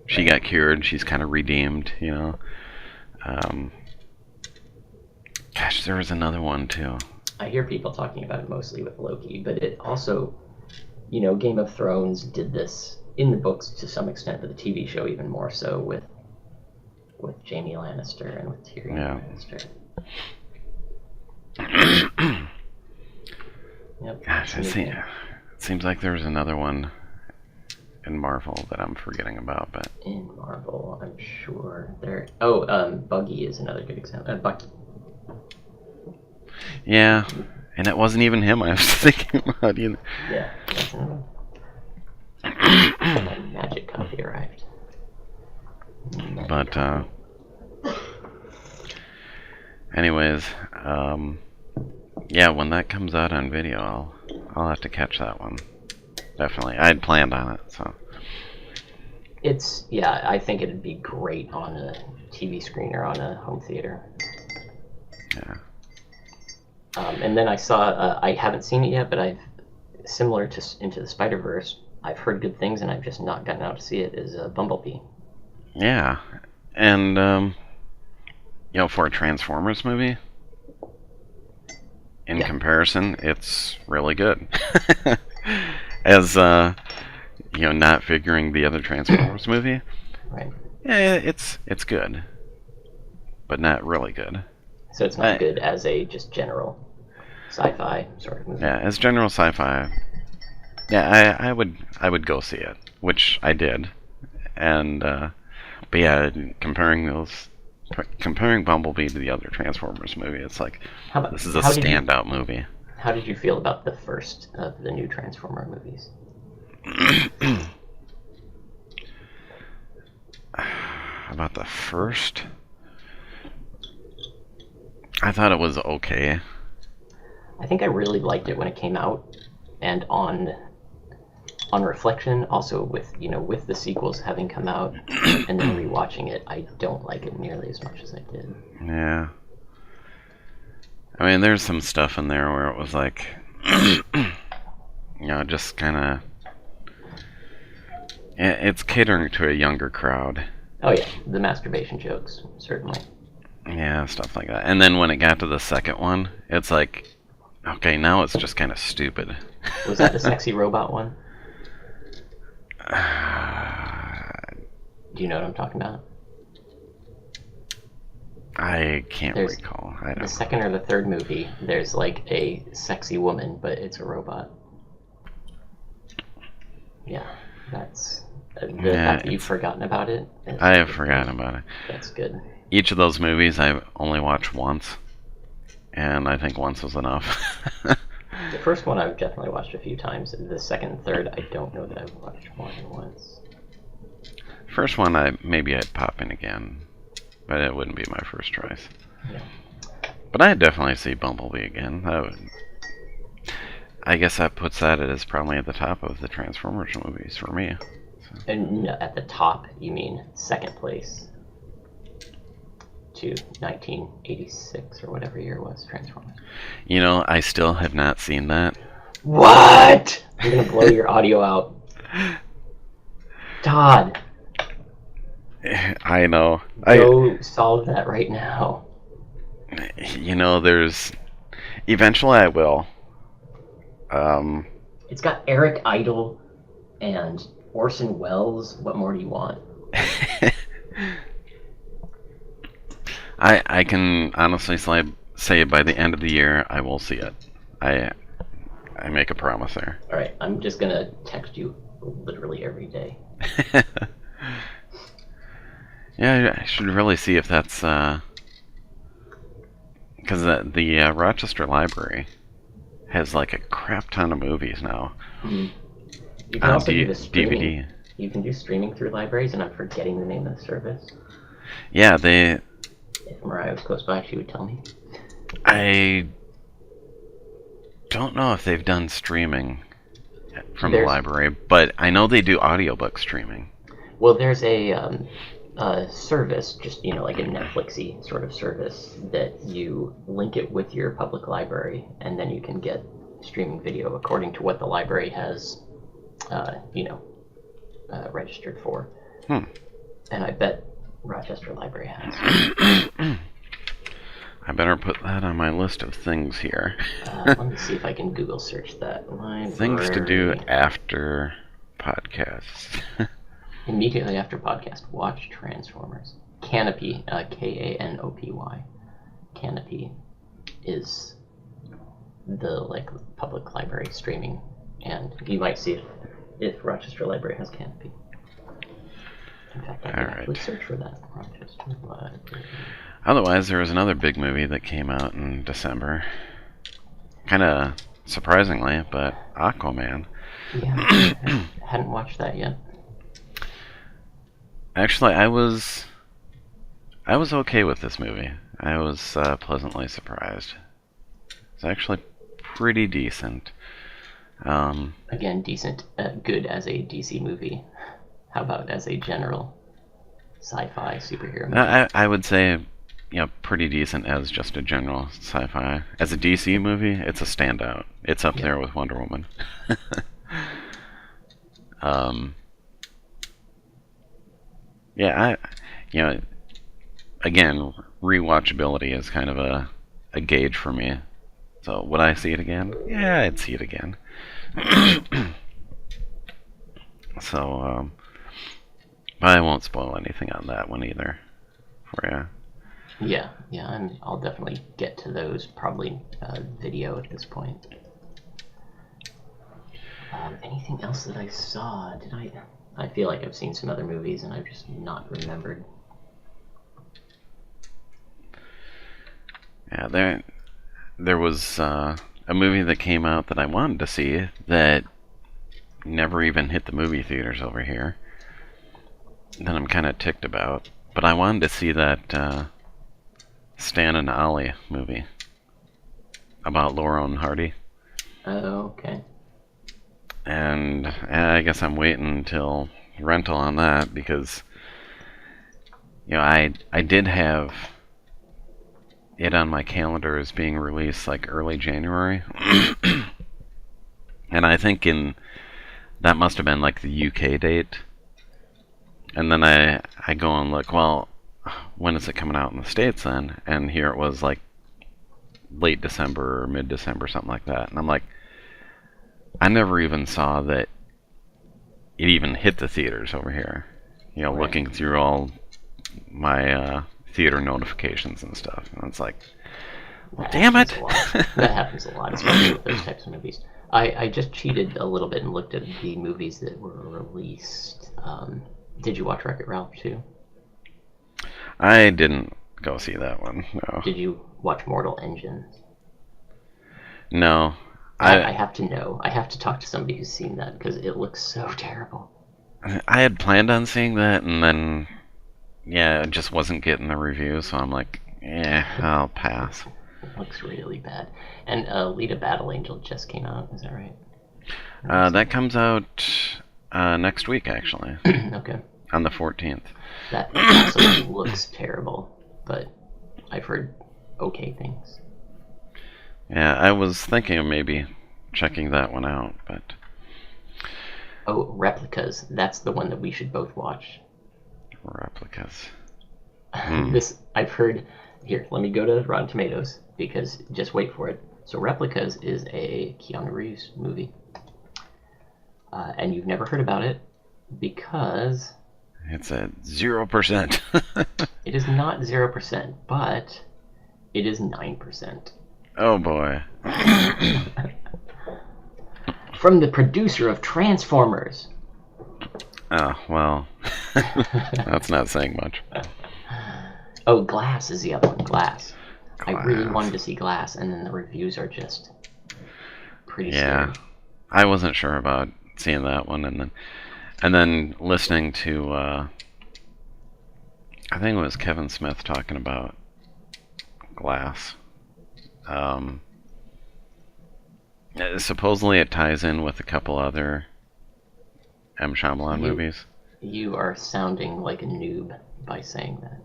she got cured. She's kind of redeemed, Gosh, there was another one too. I hear people talking about it mostly with Loki, but it also, Game of Thrones did this in the books to some extent, but the TV show even more so with Jaime Lannister and with Tyrion Lannister. Yep. Gosh, it seems like there's another one in Marvel that I'm forgetting about, but in Marvel, I'm sure there. Oh, Buggy is another good example. Bucky. Yeah, and it wasn't even him I was thinking about either. Yeah, that's another. My magic copy arrived. Anyways, yeah, when that comes out on video, I'll have to catch that one. Definitely, I had planned on it, so. I think it'd be great on a TV screen or on a home theater. Yeah. And then I saw, I haven't seen it yet, but similar to Into the Spider-Verse, I've heard good things and I've just not gotten out to see it, is Bumblebee. Yeah, and, for a Transformers movie, in comparison, it's really good. As, not figuring the other Transformers movie. Right. Yeah, it's good. but not really good. So it's not good as a just general sci-fi sort of movie. Yeah, as general sci-fi, yeah, I would go see it, which I did, and but yeah, comparing Bumblebee to the other Transformers movie, it's like this is a standout movie. How did you feel about the first of the new Transformer movies? About the first, I thought it was okay. I think I really liked it when it came out, and on reflection, also with with the sequels having come out, and then rewatching it, I don't like it nearly as much as I did. Yeah. I mean, there's some stuff in there where it was like, just kind of, it's catering to a younger crowd. Oh yeah, the masturbation jokes, certainly. Yeah, stuff like that. And then when it got to the second one, it's like, okay, now it's just kind of stupid. Was that the sexy robot one? Do you know what I'm talking about? I can't recall. I don't the second or the third movie, there's like a sexy woman, but it's a robot. Yeah, that's the fact that you've forgotten about it. I have forgotten about it. That's good. Each of those movies I've only watched once, and I think once was enough. The first one I've definitely watched a few times. The second and third, I don't know that I've watched more than once. First one, I'd pop in again, but it wouldn't be my first choice. Yeah. But I'd definitely see Bumblebee again. I guess that puts that as probably at the top of the Transformers movies for me. So. And at the top, you mean second place to 1986 or whatever year it was, Transformers. I still have not seen that. What? I'm gonna blow your audio out. Todd. I know. Go solve that right now. There's... Eventually I will. It's got Eric Idle and Orson Welles. What more do you want? I can honestly say by the end of the year I will see it. I make a promise there. All right, I'm just gonna text you literally every day. Yeah, I should really see if that's because the Rochester Library has like a crap ton of movies now. Mm-hmm. You can also do the DVD. You can do streaming through libraries, and I'm forgetting the name of the service. Yeah, they. If Mariah was close by, she would tell me. I don't know if they've done streaming from the library, but I know they do audiobook streaming. Well, there's a service, just like a Netflixy sort of service, that you link it with your public library, and then you can get streaming video according to what the library has, registered for. And I bet Rochester Library has. I better put that on my list of things here. Let me see if I can Google search that. Library. Things to do after podcasts. Immediately after podcast, watch Transformers. Canopy, Kanopy. Canopy is the public library streaming, and you might see if Rochester Library has Canopy. In fact, I can actually search for that. Rochester Library. Otherwise, there was another big movie that came out in December. Kind of surprisingly, but Aquaman. Yeah, I hadn't watched that yet. Actually, I was okay with this movie. I was pleasantly surprised. It's actually pretty decent. Again, decent, good as a DC movie. How about as a general sci-fi superhero movie? I would say, pretty decent as just a general sci-fi. As a DC movie, it's a standout. It's up there with Wonder Woman. Again, rewatchability is kind of a gauge for me. So, would I see it again? Yeah, I'd see it again. So, but I won't spoil anything on that one either for you. Yeah, yeah, and I'll definitely get to those, probably video at this point. Anything else that I saw? Did I? I feel like I've seen some other movies and I've just not remembered. Yeah, there was a movie that came out that I wanted to see that never even hit the movie theaters over here. That I'm kind of ticked about. But I wanted to see that Stan and Ollie movie about Laurel and Hardy. Oh, okay. And I guess I'm waiting until rental on that because, I did have it on my calendar as being released like early January. And I think that must have been like the UK date. And then I go and look, well, when is it coming out in the States then? And here it was like late December or mid-December, something like that. And I'm like, I never even saw that it even hit the theaters over here. Right. Looking through all my theater notifications and stuff. And it's like, well, damn it! That happens a lot, especially with those types of movies. I just cheated a little bit and looked at the movies that were released. Did you watch Wreck-It Ralph 2? I didn't go see that one, no. Did you watch Mortal Engines? No. I have to know. I have to talk to somebody who's seen that because it looks so terrible. I had planned on seeing that, and then, it just wasn't getting the review, so I'm like, I'll pass. It looks really bad. And Alita Battle Angel just came out, is that right? That comes out next week, actually. Okay. On the 14th. That also looks terrible, but I've heard okay things. Yeah, I was thinking of maybe checking that one out, but... Oh, Replicas. That's the one that we should both watch. Replicas. This, I've heard... Here, let me go to Rotten Tomatoes, because just wait for it. So Replicas is a Keanu Reeves movie. And you've never heard about it because... It's at 0%. It is not 0%, but it is 9%. Oh boy. From the producer of Transformers. Oh, well. That's not saying much. Oh, Glass is the other one. Glass. I really wanted to see Glass, and then the reviews are just pretty scary. I wasn't sure about seeing that one, and then listening to I think it was Kevin Smith talking about Glass. Supposedly it ties in with a couple other M. Shyamalan movies. You are sounding like a noob by saying that.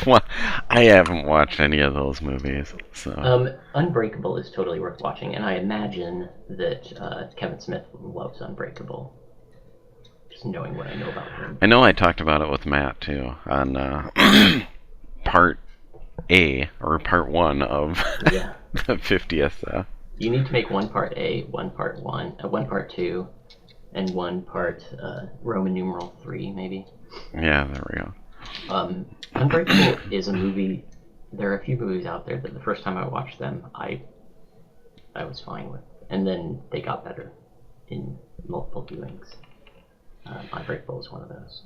Well, I haven't watched any of those movies, so. Unbreakable is totally worth watching, and I imagine that Kevin Smith loves Unbreakable. Just knowing what I know about him. I know I talked about it with Matt too on part A or part 1 of the 50th. You need to make one part A, one part 1, 2, and one part Roman numeral 3, maybe. Yeah, there we go. Unbreakable is a movie. There are a few movies out there that the first time I watched them, I was fine with, and then they got better in multiple viewings. Unbreakable is one of those.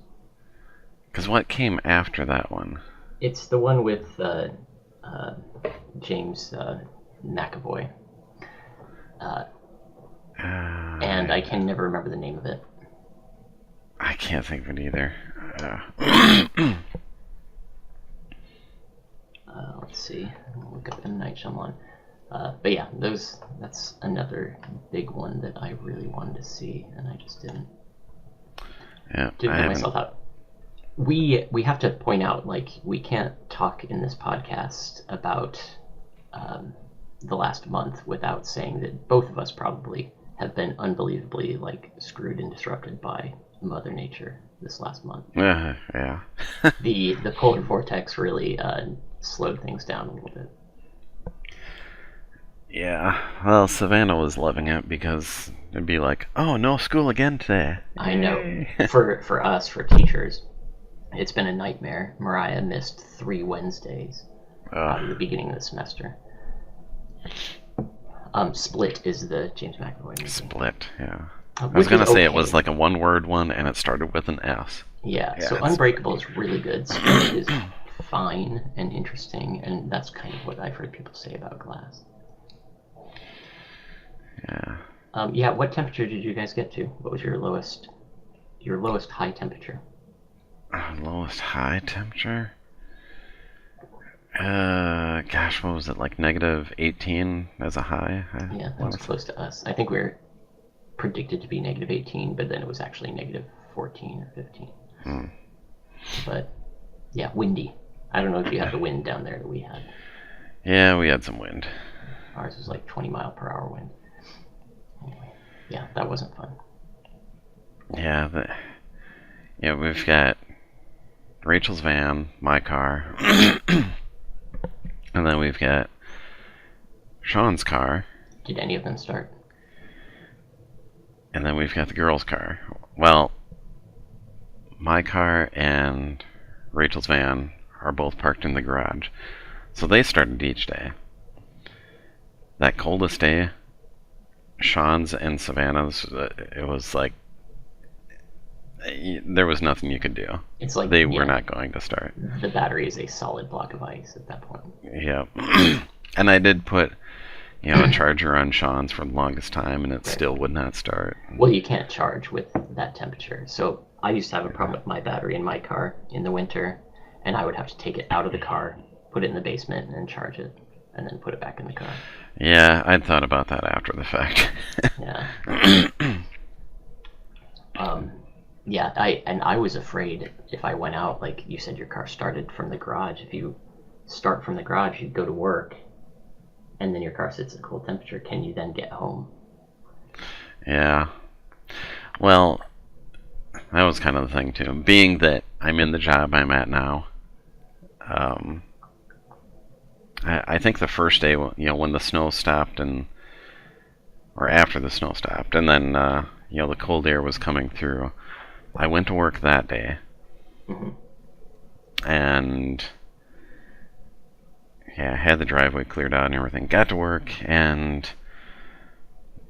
Because what came after that one? It's the one with James McAvoy. And I can never remember the name of it. I can't think of it either. Let's see. I'll look up M. Night Shyamalan. But yeah, that's another big one that I really wanted to see, and I just didn't. Yeah, Didn't get myself out. We have to point out, like, we can't talk in this podcast about the last month without saying that both of us probably have been unbelievably, like, screwed and disrupted by Mother Nature this last month. Yeah. The polar vortex really slowed things down a little bit. Yeah, well, Savannah was loving it because it'd be like, oh, no school again today. I know. For us, for teachers, It's been a nightmare. Mariah missed 3 Wednesdays out of the beginning of the semester. Split is the James McAvoy movie. Split, yeah. I Which was gonna is say okay. it was like a one-word one, and it started with an S. Yeah, so it's- Unbreakable is really good. Split is fine and interesting, and that's kind of what I've heard people say about Glass. Yeah. Yeah, what temperature did you guys get to? What was your lowest high temperature? Lowest high temperature? Gosh, what was it, like negative 18 as a high? Yeah, that was close to us. I think we were predicted to be negative 18, but then it was actually negative 14 or 15. But, yeah, windy. I don't know if you had the wind down there that we had. Yeah, we had some wind. Ours was like 20-mile-per-hour wind. Anyway, yeah, that wasn't fun. Yeah, we've got Rachel's van, my car, and then we've got Sean's car. Did any of them start? And then we've got the girls' car. Well, my car and Rachel's van are both parked in the garage. So they started each day. That coldest day, Sean's and Savannah's, it was like, there was nothing you could do. It's like they were not going to start. The battery is a solid block of ice at that point. Yep. And I did put, a charger on Sean's for the longest time, and it still would not start. Well, you can't charge with that temperature. So I used to have a problem with my battery in my car in the winter, and I would have to take it out of the car, put it in the basement, and charge it, and then put it back in the car. Yeah, I'd thought about that after the fact. Yeah. Yeah, I was afraid if I went out, like you said, your car started from the garage. If you start from the garage, you go to work, and then your car sits at a cold temperature. Can you then get home? Yeah. Well, that was kind of the thing too. Being that I'm in the job I'm at now, I think the first day, when the snow stopped or after the snow stopped, and then the cold air was coming through. I went to work that day, and had the driveway cleared out and everything. Got to work, and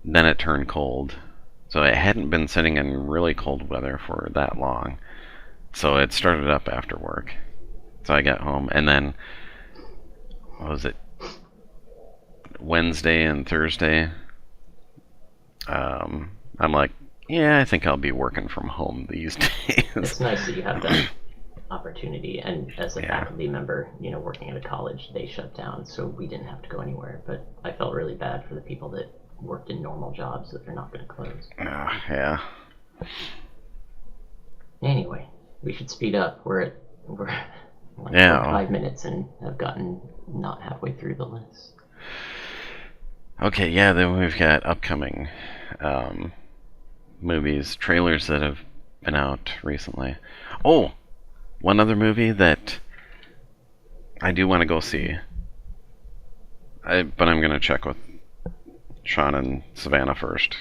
then it turned cold. So it hadn't been sitting in really cold weather for that long. So it started up after work. So I got home, and then, what was it, Wednesday and Thursday, I'm like, I think I'll be working from home these days. It's nice that you have that opportunity, and as a faculty member, working at a college, they shut down, so we didn't have to go anywhere. But I felt really bad for the people that worked in normal jobs that they're not going to close. Yeah. Anyway, we should speed up. We're like 5 minutes and have gotten not halfway through the list. Okay, yeah, then we've got upcoming movies, trailers that have been out recently. Oh, one other movie that I do want to go see, but I'm going to check with Sean and Savannah first,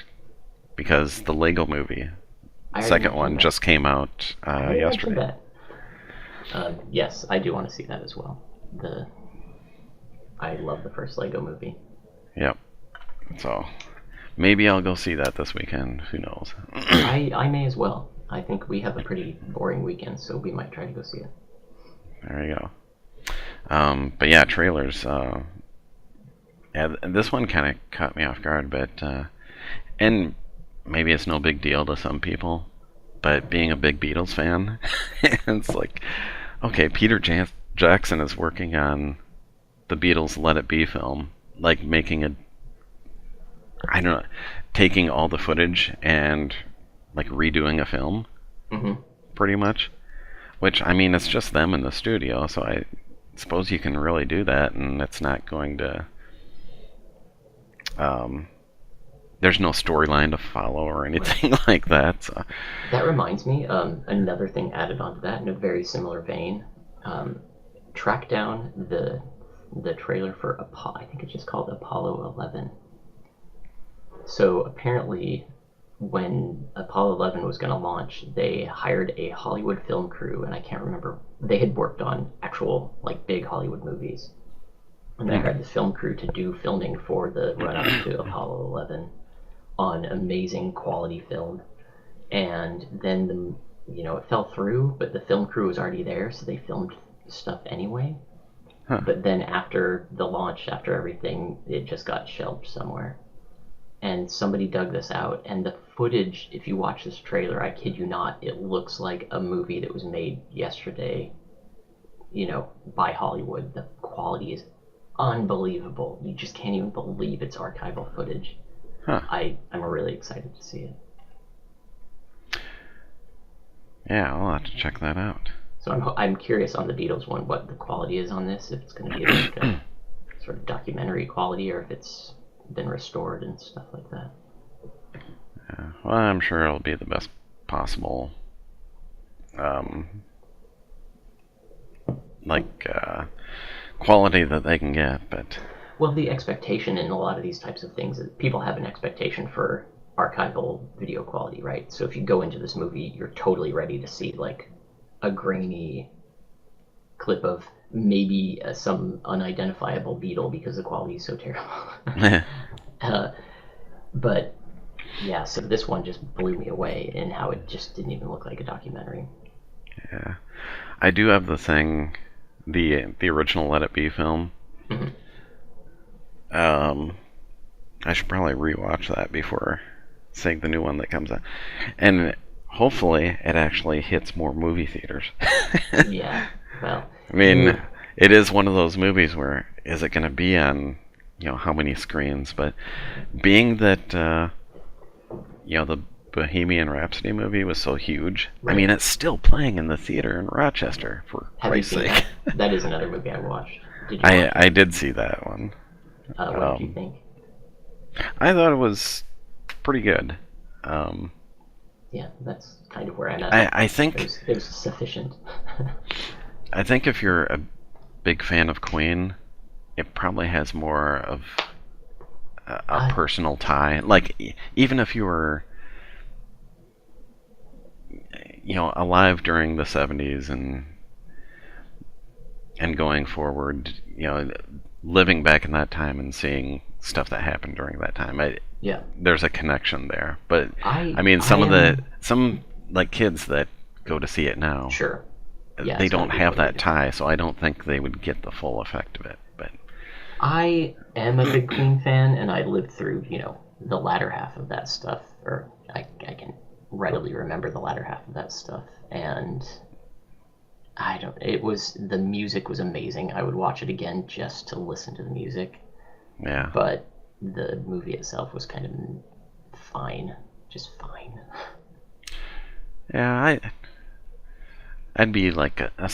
because the Lego movie, the second one, just came out yesterday. Yes, I do want to see that as well. I love the first Lego movie. Yep. So maybe I'll go see that this weekend. Who knows? I may as well. I think we have a pretty boring weekend, so we might try to go see it. There you go. But yeah, trailers. This one kind of caught me off guard, but and maybe it's no big deal to some people, but being a big Beatles fan, it's like, okay, Peter Jackson is working on the Beatles' Let It Be film, like making taking all the footage and like redoing a film, pretty much. Which, I mean, it's just them in the studio, so I suppose you can really do that, and it's not going to... there's no storyline to follow or anything like that. So. That reminds me, another thing added onto that in a very similar vein. Track down the trailer for I think it's just called Apollo 11. So apparently, when Apollo 11 was going to launch, they hired a Hollywood film crew, and I can't remember. They had worked on actual like big Hollywood movies, and they hired the film crew to do filming for the run up to Apollo 11 on amazing quality film. And then it fell through, but the film crew was already there, so they filmed stuff anyway. Huh. But then after the launch, after everything, it just got shelved somewhere. And somebody dug this out, and the footage, if you watch this trailer, I kid you not, it looks like a movie that was made yesterday, by Hollywood. The quality is unbelievable. You just can't even believe it's archival footage. Huh. I'm really excited to see it. Yeah, I'll have to check that out. So I'm curious on the Beatles one, what the quality is on this, if it's going to be like a sort of documentary quality, or if it's been restored and stuff like that. Yeah, well, I'm sure it'll be the best possible, quality that they can get, but... Well, the expectation in a lot of these types of things is people have an expectation for archival video quality, right? So if you go into this movie, you're totally ready to see like a grainy clip of maybe some unidentifiable beetle because the quality is so terrible. But yeah, so this one just blew me away in how it just didn't even look like a documentary. Yeah, I do have the thing, the original Let It Be film. Mm-hmm. I should probably rewatch that before seeing the new one that comes out, and hopefully it actually hits more movie theaters. Yeah, well, I mean, it is one of those movies where is it going to be on, how many screens? But being that, the Bohemian Rhapsody movie was so huge, right. I mean, it's still playing in the theater in Rochester, for Christ's sake. That is another movie I watched. Did you I did see that one. What did you think? I thought it was pretty good. Yeah, that's kind of where I'm at. I think it was sufficient. I think if you're a big fan of Queen, it probably has more of a personal tie. Like, even if you were, alive during the 70s and going forward, living back in that time and seeing stuff that happened during that time, there's a connection there. But I mean, some like kids that go to see it now, sure, they don't have that tie, so I don't think they would get the full effect of it. But I am a big Queen fan, and I lived through the latter half of that stuff, or I can readily remember the latter half of that stuff, and the music was amazing. I would watch it again just to listen to the music. Yeah. But the movie itself was kind of fine. Just fine. Yeah, I'd be like a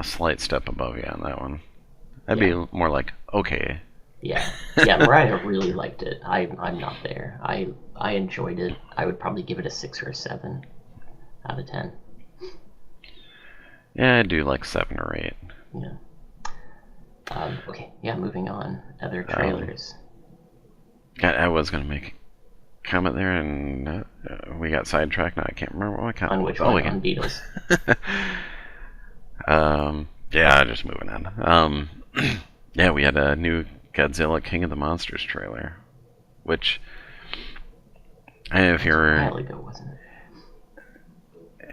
slight step above you on that one. I'd be more like, okay. Yeah. Yeah, Mariah really liked it. I'm not there. I enjoyed it. I would probably give it a 6 or a 7 out of 10. Yeah, I'd do like 7 or 8. Yeah. Okay, yeah, moving on. Other trailers. I was going to make a comment there, and we got sidetracked. Now I can't remember what comment. On which one? On Beatles. Yeah, just moving on. Yeah, we had a new Godzilla King of the Monsters trailer, which, if you're... A while ago, wasn't it?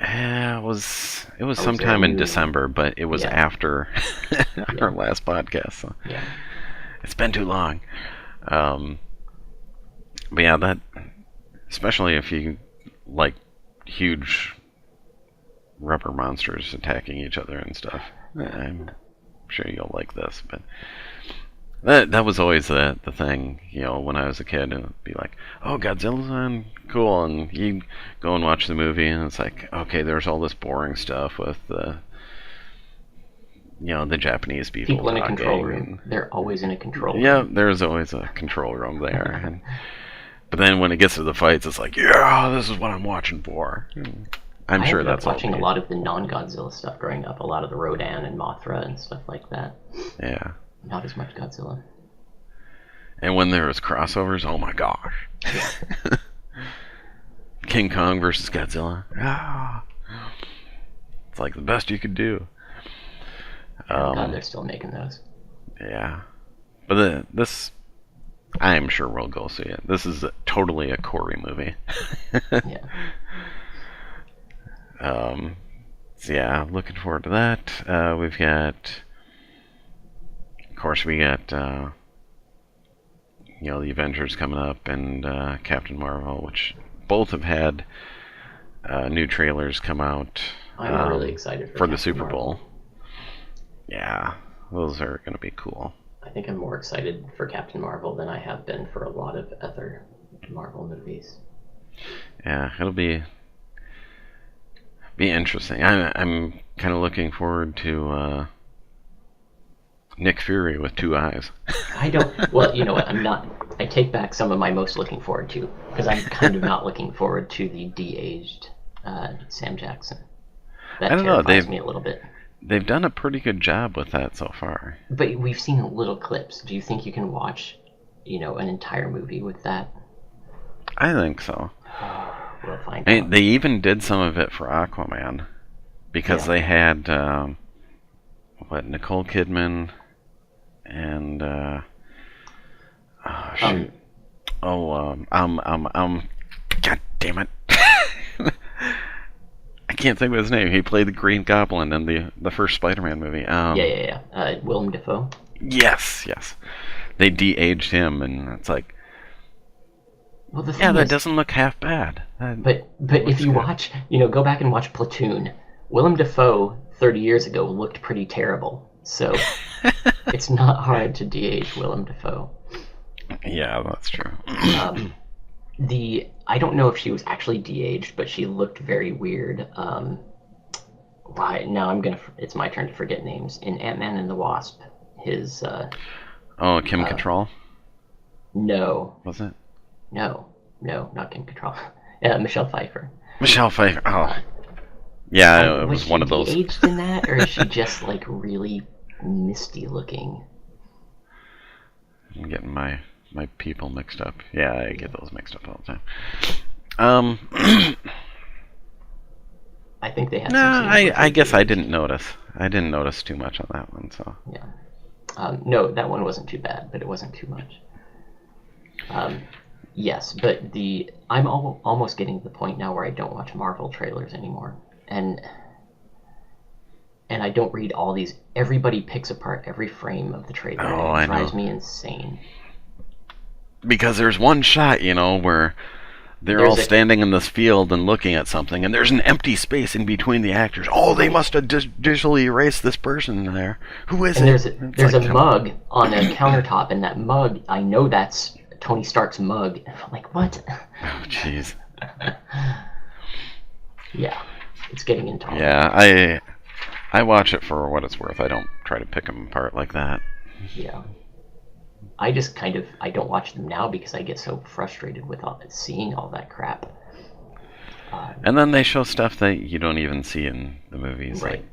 It was sometime in December, but it was after our last podcast, so it's been too long. But yeah, that, especially if you like huge rubber monsters attacking each other and stuff, I'm sure you'll like this. But that was always the thing, when I was a kid, and it'd be like, oh, Godzilla's on, cool, and you go and watch the movie, and it's like, okay, there's all this boring stuff with the Japanese people in a control room. They're always in a control room. Yeah, there's always a control room there. But then when it gets to the fights, it's like, yeah, this is what I'm watching for. I'm sure that's watching a lot of the non-Godzilla stuff growing up, a lot of the Rodan and Mothra and stuff like that. Yeah. Not as much Godzilla. And when there was crossovers, oh my gosh. King Kong versus Godzilla. Ah, it's like the best you could do. God, they're still making those. Yeah, but this, I'm sure we'll go see it. This is totally a Corey movie. Yeah. So yeah, looking forward to that. We've got, of course, we got the Avengers coming up and Captain Marvel, which both have had new trailers come out. I'm really excited for the Captain Super Marvel. Bowl. Yeah, those are going to be cool. I think I'm more excited for Captain Marvel than I have been for a lot of other Marvel movies. Yeah, it'll be interesting. I'm kind of looking forward to Nick Fury with 2 eyes. I don't. Well, you know what? I'm not. I take back some of my most looking forward to, because I'm kind of not looking forward to the de-aged Sam Jackson. That I don't know. terrifies me a little bit. They've done a pretty good job with that so far. But we've seen little clips. Do you think you can watch, an entire movie with that? I think so. We'll find out. They even did some of it for Aquaman, because they had Nicole Kidman and God damn it. I can't think of his name. He played the Green Goblin in the first Spider-Man movie. Willem Dafoe. Yes. They de-aged him, and it's like, well, the thing yeah, that is, doesn't look half bad. But if you watch, go back and watch Platoon, Willem Dafoe 30 years ago looked pretty terrible. So it's not hard to de-age Willem Dafoe. Yeah, that's true. I don't know if she was actually de-aged, but she looked very weird. Why? Now it's my turn to forget names. In Ant-Man and the Wasp, his Kim Cattrall? No. Was it? No, not Kim Cattrall. Michelle Pfeiffer. Michelle Pfeiffer. Oh. Yeah, it was one of those. Was she aged in that, or is she just like really misty looking? I'm getting my people mixed up. Yeah, I get those mixed up all the time. I think they had. No, I guess I didn't notice. I didn't notice too much on that one. So yeah. No, that one wasn't too bad, but it wasn't too much. Yes, but I'm almost getting to the point now where I don't watch Marvel trailers anymore, and I don't read all these. Everybody picks apart every frame of the trailer. Oh, and it drives me insane. Because there's one shot, where they're all standing in this field and looking at something, and there's an empty space in between the actors. Oh, they must have digitally erased this person there. Who is it? There's a mug on a countertop, and that mug, I know that's Tony Stark's mug. I'm like, what? Oh, jeez. Yeah, it's getting intolerable. Yeah, I watch it for what it's worth. I don't try to pick them apart like that. Yeah. I just I don't watch them now because I get so frustrated with seeing all that crap. And then they show stuff that you don't even see in the movies. Right.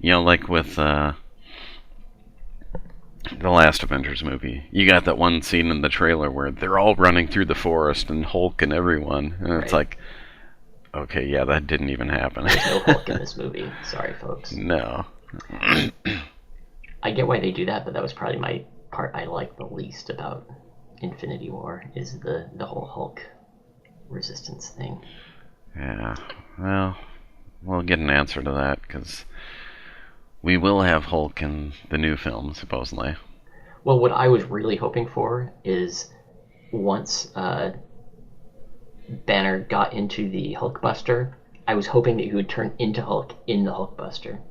Like with the last Avengers movie. You got that one scene in the trailer where they're all running through the forest and Hulk and everyone. And it's like, okay, yeah, that didn't even happen. There's no Hulk in this movie. Sorry, folks. No. I get why they do that, but that was probably my part I like the least about Infinity War, is the whole Hulk resistance thing. Yeah, well, we'll get an answer to that, because we will have Hulk in the new film, supposedly. Well, what I was really hoping for is once Banner got into the Hulkbuster, I was hoping that he would turn into Hulk in the Hulkbuster.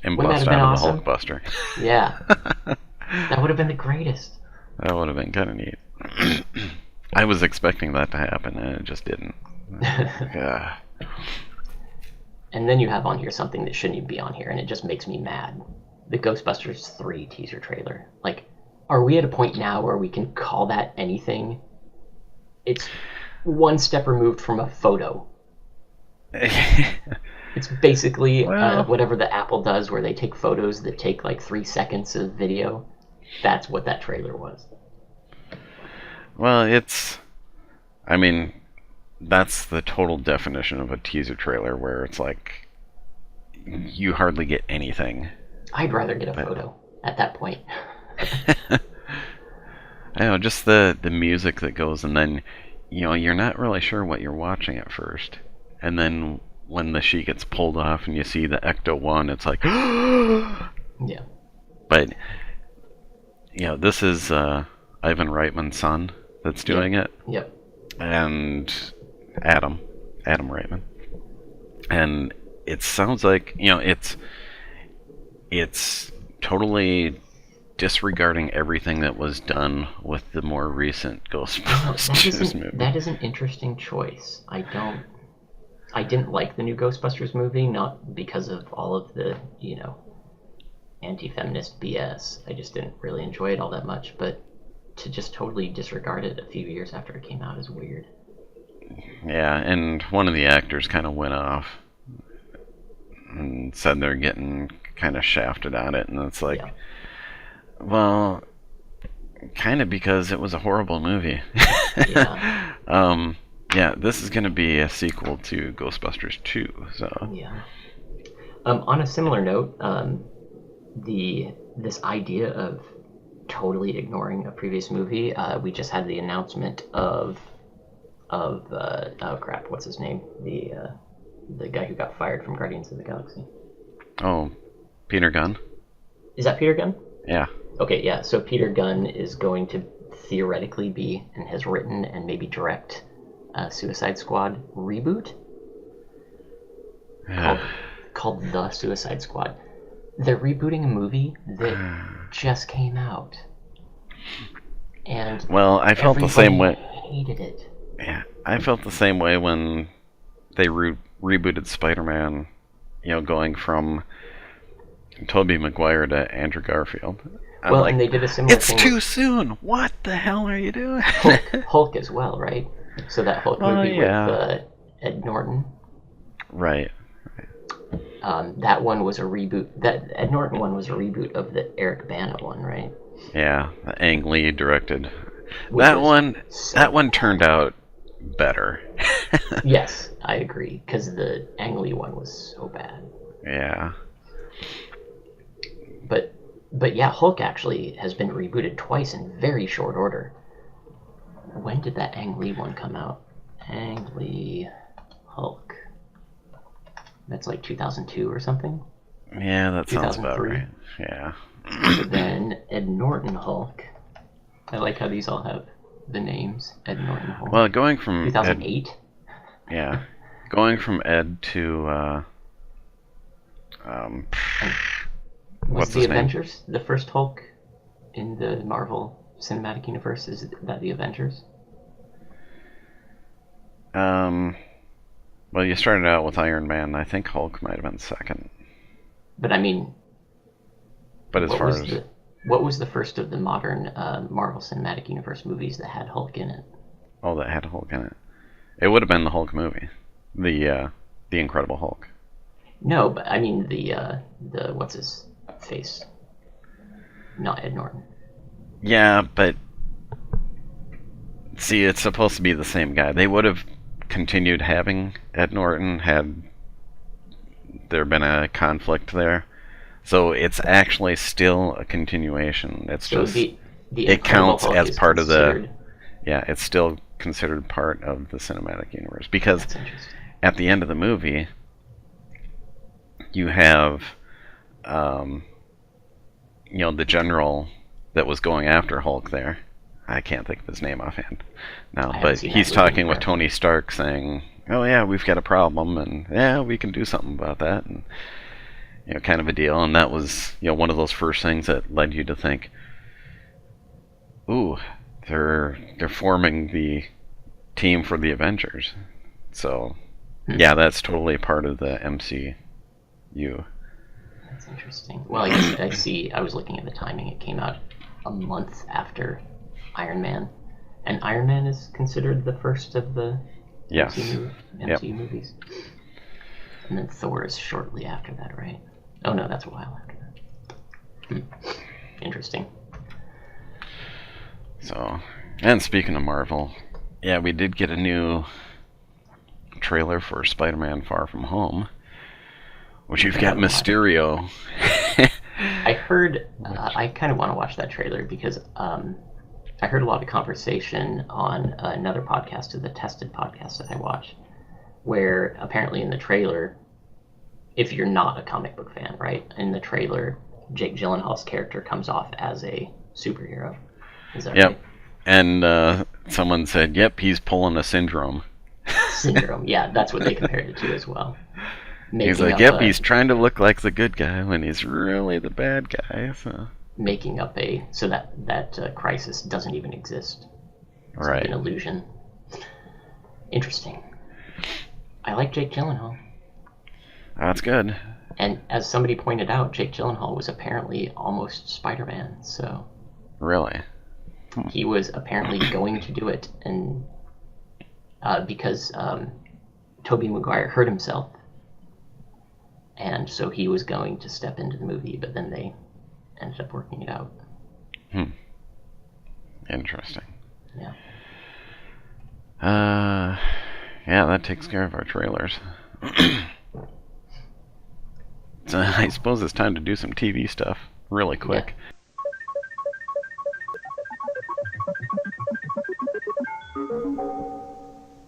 And bust out of the Hulkbuster. Yeah. That would have been the greatest. That would have been kind of neat. I was expecting that to happen, and it just didn't. Yeah. And then you have on here something that shouldn't even be on here, and it just makes me mad. The Ghostbusters 3 teaser trailer. Like, are we at a point now where we can call that anything? It's one step removed from a photo. It's basically whatever the Apple does, where they take photos that take like 3 seconds of video. That's what that trailer was. Well, I mean, that's the total definition of a teaser trailer, where it's like you hardly get anything. I'd rather get a photo at that point. I know, just the music that goes, and then you're not really sure what you're watching at first, and then when the sheet gets pulled off and you see the Ecto-1, it's like, Yeah. But this is Ivan Reitman's son that's doing it, Yep. and Adam Reitman, and it sounds like it's totally disregarding everything that was done with the more recent Ghostbusters movie. That is an interesting choice. I didn't like the new Ghostbusters movie, not because of all of the, anti-feminist BS. I just didn't really enjoy it all that much, but to just totally disregard it a few years after it came out is weird. Yeah, and one of the actors kind of went off and said they're getting kind of shafted on it, and it's like, well, kind of, because it was a horrible movie. Yeah. Yeah, this is going to be a sequel to Ghostbusters 2, so... Yeah. On a similar note, this idea of totally ignoring a previous movie, we just had the announcement of oh crap, what's his name? The guy who got fired from Guardians of the Galaxy. Oh, Peter Gunn? Is that Peter Gunn? Yeah. Okay, yeah, so Peter Gunn is going to theoretically be, and has written and maybe direct, a Suicide Squad reboot called The Suicide Squad. They're rebooting a movie that just came out, and I felt the same way. Hated it. Yeah, I felt the same way when they rebooted Spider-Man. Going from Tobey Maguire to Andrew Garfield. And they did a similar thing. It's too soon. What the hell are you doing? Hulk as well, right? So that Hulk movie with Ed Norton. Right. That one was a reboot. That Ed Norton one was a reboot of the Eric Bana one, right? Yeah, Ang Lee directed. That one turned out better. Yes, I agree, because the Ang Lee one was so bad. Yeah. But yeah, Hulk actually has been rebooted twice in very short order. When did that Ang Lee one come out? Ang Lee Hulk. That's like 2002 or something? Yeah, that sounds about right. Yeah. Then Ed Norton Hulk. I like how these all have the names. Ed Norton Hulk. Well, going from 2008? Yeah. Going from Ed to what's the his name? Avengers the first Hulk in the Marvel Cinematic Universe? Is that the Avengers? Well, you started out with Iron Man. I think Hulk might have been second. But I mean, but as far as what was the first of the modern Marvel Cinematic Universe movies that had Hulk in it? Oh, that had Hulk in it. It would have been the Hulk movie, the Incredible Hulk. No, but I mean the what's his face? Not Ed Norton. Yeah, but see, it's supposed to be the same guy. They would have continued having Ed Norton had there been a conflict there. So it's actually still a continuation. It's so just it counts Hulk as part of the. Yeah, it's still considered part of the cinematic universe because at the end of the movie, you have, the general that was going after Hulk there. I can't think of his name offhand now, but he's talking with Tony Stark saying, "Oh yeah, we've got a problem, and yeah, we can do something about that," and kind of a deal. And that was one of those first things that led you to think, "Ooh, they're forming the team for the Avengers." So yeah, that's totally part of the MCU. That's interesting. Well, I see. I was looking at the timing. It came out a month after Iron Man, and Iron Man is considered the first of the MCU movies. And then Thor is shortly after that, right? Oh no, that's a while after that. Interesting. So, and speaking of Marvel, yeah, we did get a new trailer for Spider-Man Far From Home, which you've I got haven't watched. Mysterio. I heard. I kind of want to watch that trailer because I heard a lot of conversation on another podcast, the Tested podcast that I watch, where apparently in the trailer, if you're not a comic book fan, right, in the trailer, Jake Gyllenhaal's character comes off as a superhero. Is that Yep. right? And someone said, yep, he's pulling a syndrome. Syndrome. Yeah, that's what they compared it to as well. He's like, yep, he's trying to look like the good guy when he's really the bad guy. So. Making up so that crisis doesn't even exist. It's Right. like an illusion. Interesting. I like Jake Gyllenhaal. That's good. And as somebody pointed out, Jake Gyllenhaal was apparently almost Spider-Man, so Really? he was apparently going to do it, and because Tobey Maguire hurt himself, and so he was going to step into the movie, but then they ended up working it out. Interesting. Yeah. Yeah, that takes care of our trailers. So I suppose it's time to do some TV stuff really quick.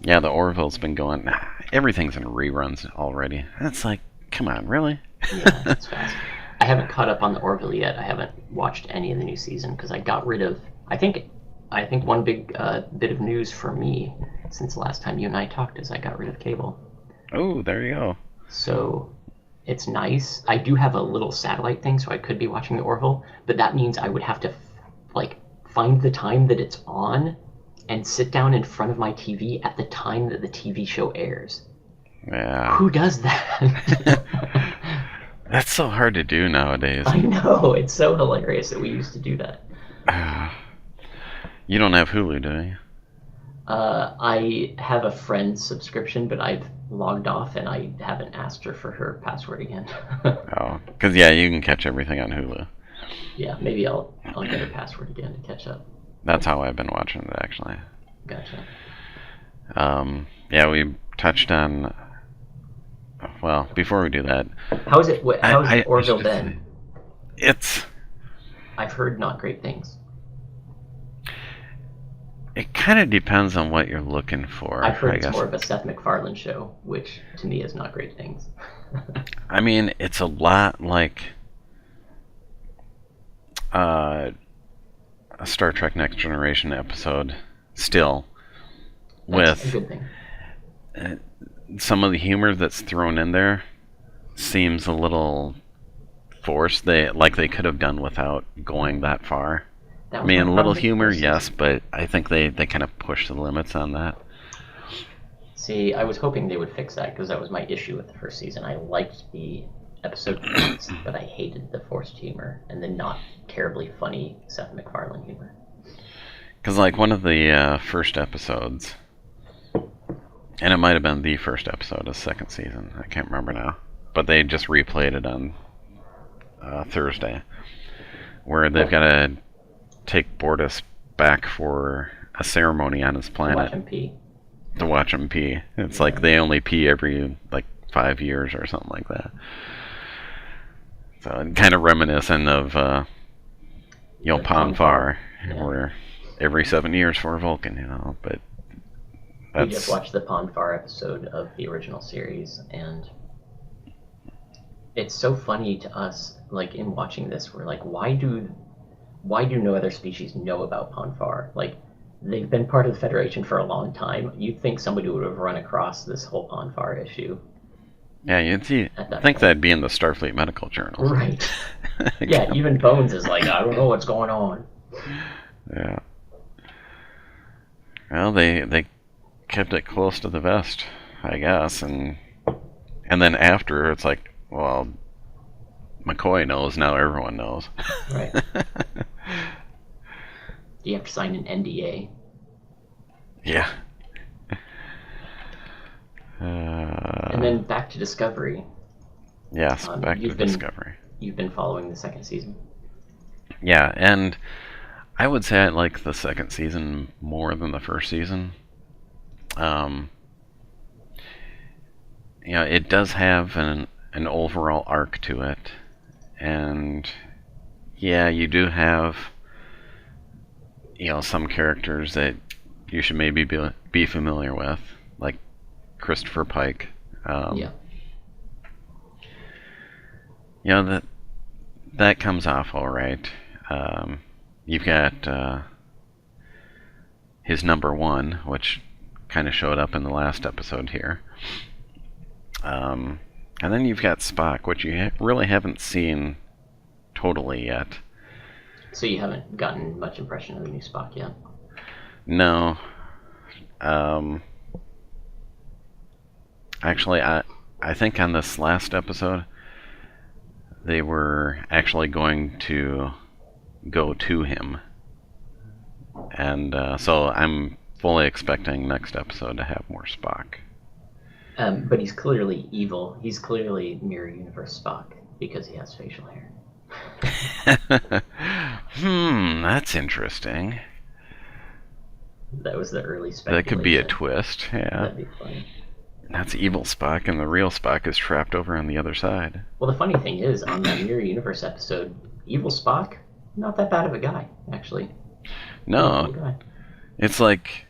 Yeah, the Orville's been going. Everything's in reruns already. That's like, come on, really? Yeah, that's fast. I haven't caught up on the Orville yet. I haven't watched any of the new season because I got rid of. I think one big bit of news for me since the last time you and I talked is I got rid of cable. Oh, there you go. So it's nice. I do have a little satellite thing, so I could be watching the Orville, but that means I would have to find the time that it's on and sit down in front of my TV at the time that the TV show airs. Yeah. Who does that? That's so hard to do nowadays. I know. It's so hilarious that we used to do that. You don't have Hulu, do you? I have a friend's subscription, but I've logged off and I haven't asked her for her password again. Oh, because yeah, you can catch everything on Hulu. Yeah, maybe I'll get her password again to catch up. That's how I've been watching it, actually. Gotcha. Yeah, we touched on. Well, before we do that, How's Orville been? It's. I've heard not great things. It kind of depends on what you're looking for. I've heard I it's guess. more of a Seth MacFarlane show, which to me is not great things. I mean, it's a lot like a Star Trek Next Generation episode, still, That's a with good thing. Some of the humor that's thrown in there seems a little forced. They could have done without going that far. I mean, a little humor, yes, but I think they kind of pushed the limits on that. See, I was hoping they would fix that because that was my issue with the first season. I liked the episode beats, but I hated the forced humor and the not terribly funny Seth MacFarlane humor. Because, like, one of the first episodes, and it might have been the first episode of second season, I can't remember now, but they just replayed it on Thursday, where they've got to take Bortus back for a ceremony on his planet. Watch him pee. To watch him pee. It's like they only pee every 5 years or something like that. So kind of reminiscent of Ponfar, where every 7 years for Vulcan, but We just watched the Ponfar episode of the original series, and it's so funny to us, like in watching this, we're like, why do no other species know about Ponfar? Like, they've been part of the Federation for a long time. You'd think somebody would have run across this whole Ponfar issue. Yeah, you'd think that'd be in the Starfleet Medical Journal. Right. Yeah, even Bones is like, I don't know what's going on. Yeah. Well, they kept it close to the vest, I guess, and then after it's like, well, McCoy knows, now everyone knows. Right. You have to sign an NDA. Yeah. And then back to Discovery. Yes, back to Discovery. You've been following the second season. Yeah, and I would say I like the second season more than the first season. it does have an overall arc to it, and yeah, you do have some characters that you should maybe be familiar with, like Christopher Pike. Yeah. That comes off all right. You've got his number one, which kind of showed up in the last episode here. And then you've got Spock, which you really haven't seen totally yet. So you haven't gotten much impression of the new Spock yet? No. Actually, I think on this last episode, they were actually going to go to him. And so I'm fully expecting next episode to have more Spock. But he's clearly evil. He's clearly Mirror Universe Spock because he has facial hair. That's interesting. That was the early speculation. That could be a twist, yeah. That'd be funny. That's evil Spock, and the real Spock is trapped over on the other side. Well, the funny thing is, on that Mirror Universe episode, evil Spock, not that bad of a guy, actually. No. It's like,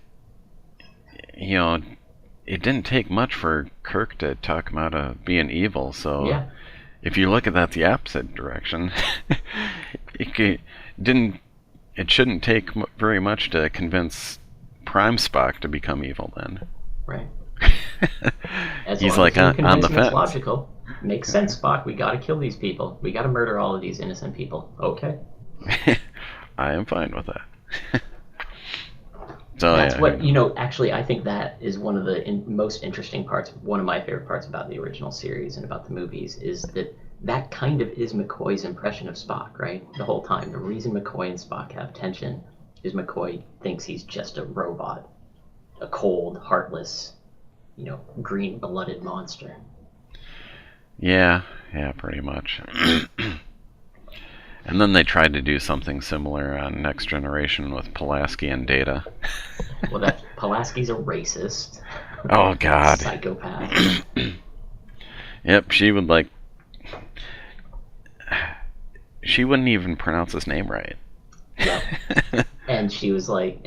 it didn't take much for Kirk to talk him out of being evil, so yeah. If you look at that the opposite direction, it shouldn't take very much to convince Prime Spock to become evil then. Right. He's like on the fence. Logical. Makes sense, Spock. We gotta kill these people. We gotta murder all of these innocent people. Okay. I am fine with that. So that's what actually, I think that is one of the most interesting parts. One of my favorite parts about the original series and about the movies is that kind of is McCoy's impression of Spock, right? The whole time. The reason McCoy and Spock have tension is McCoy thinks he's just a robot, a cold, heartless, green-blooded monster. Yeah, pretty much. And then they tried to do something similar on Next Generation with Pulaski and Data. Well, Pulaski's a racist. Oh, God. Psychopath. Yep, she wouldn't even pronounce his name right. Yep. And she was like,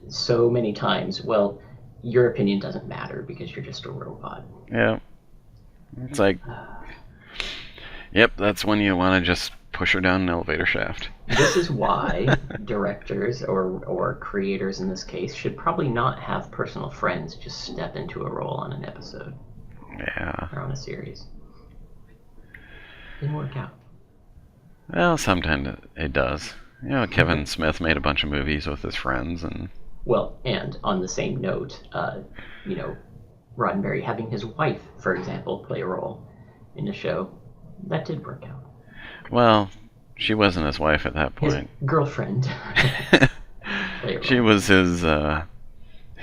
so many times, well, your opinion doesn't matter because you're just a robot. Yeah. It's like, yep, that's when you want to just push her down an elevator shaft. This is why directors or creators in this case should probably not have personal friends just step into a role on an episode. Yeah. Or on a series. Didn't work out. Well, sometimes it does. Kevin Smith made a bunch of movies with his friends and... Well, and on the same note, Roddenberry having his wife, for example, play a role in the show, that did work out. Well, she wasn't his wife at that point. His girlfriend. She was his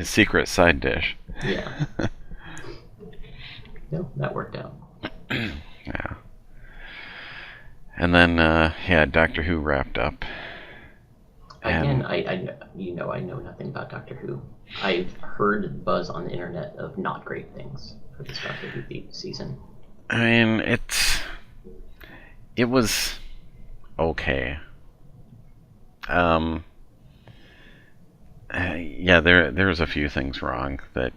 secret side dish. Yeah. No, that worked out. Yeah. And then, Doctor Who wrapped up. Again, I know nothing about Doctor Who. I've heard buzz on the internet of not great things for this Doctor Who season. I mean, it was okay. There's a few things wrong that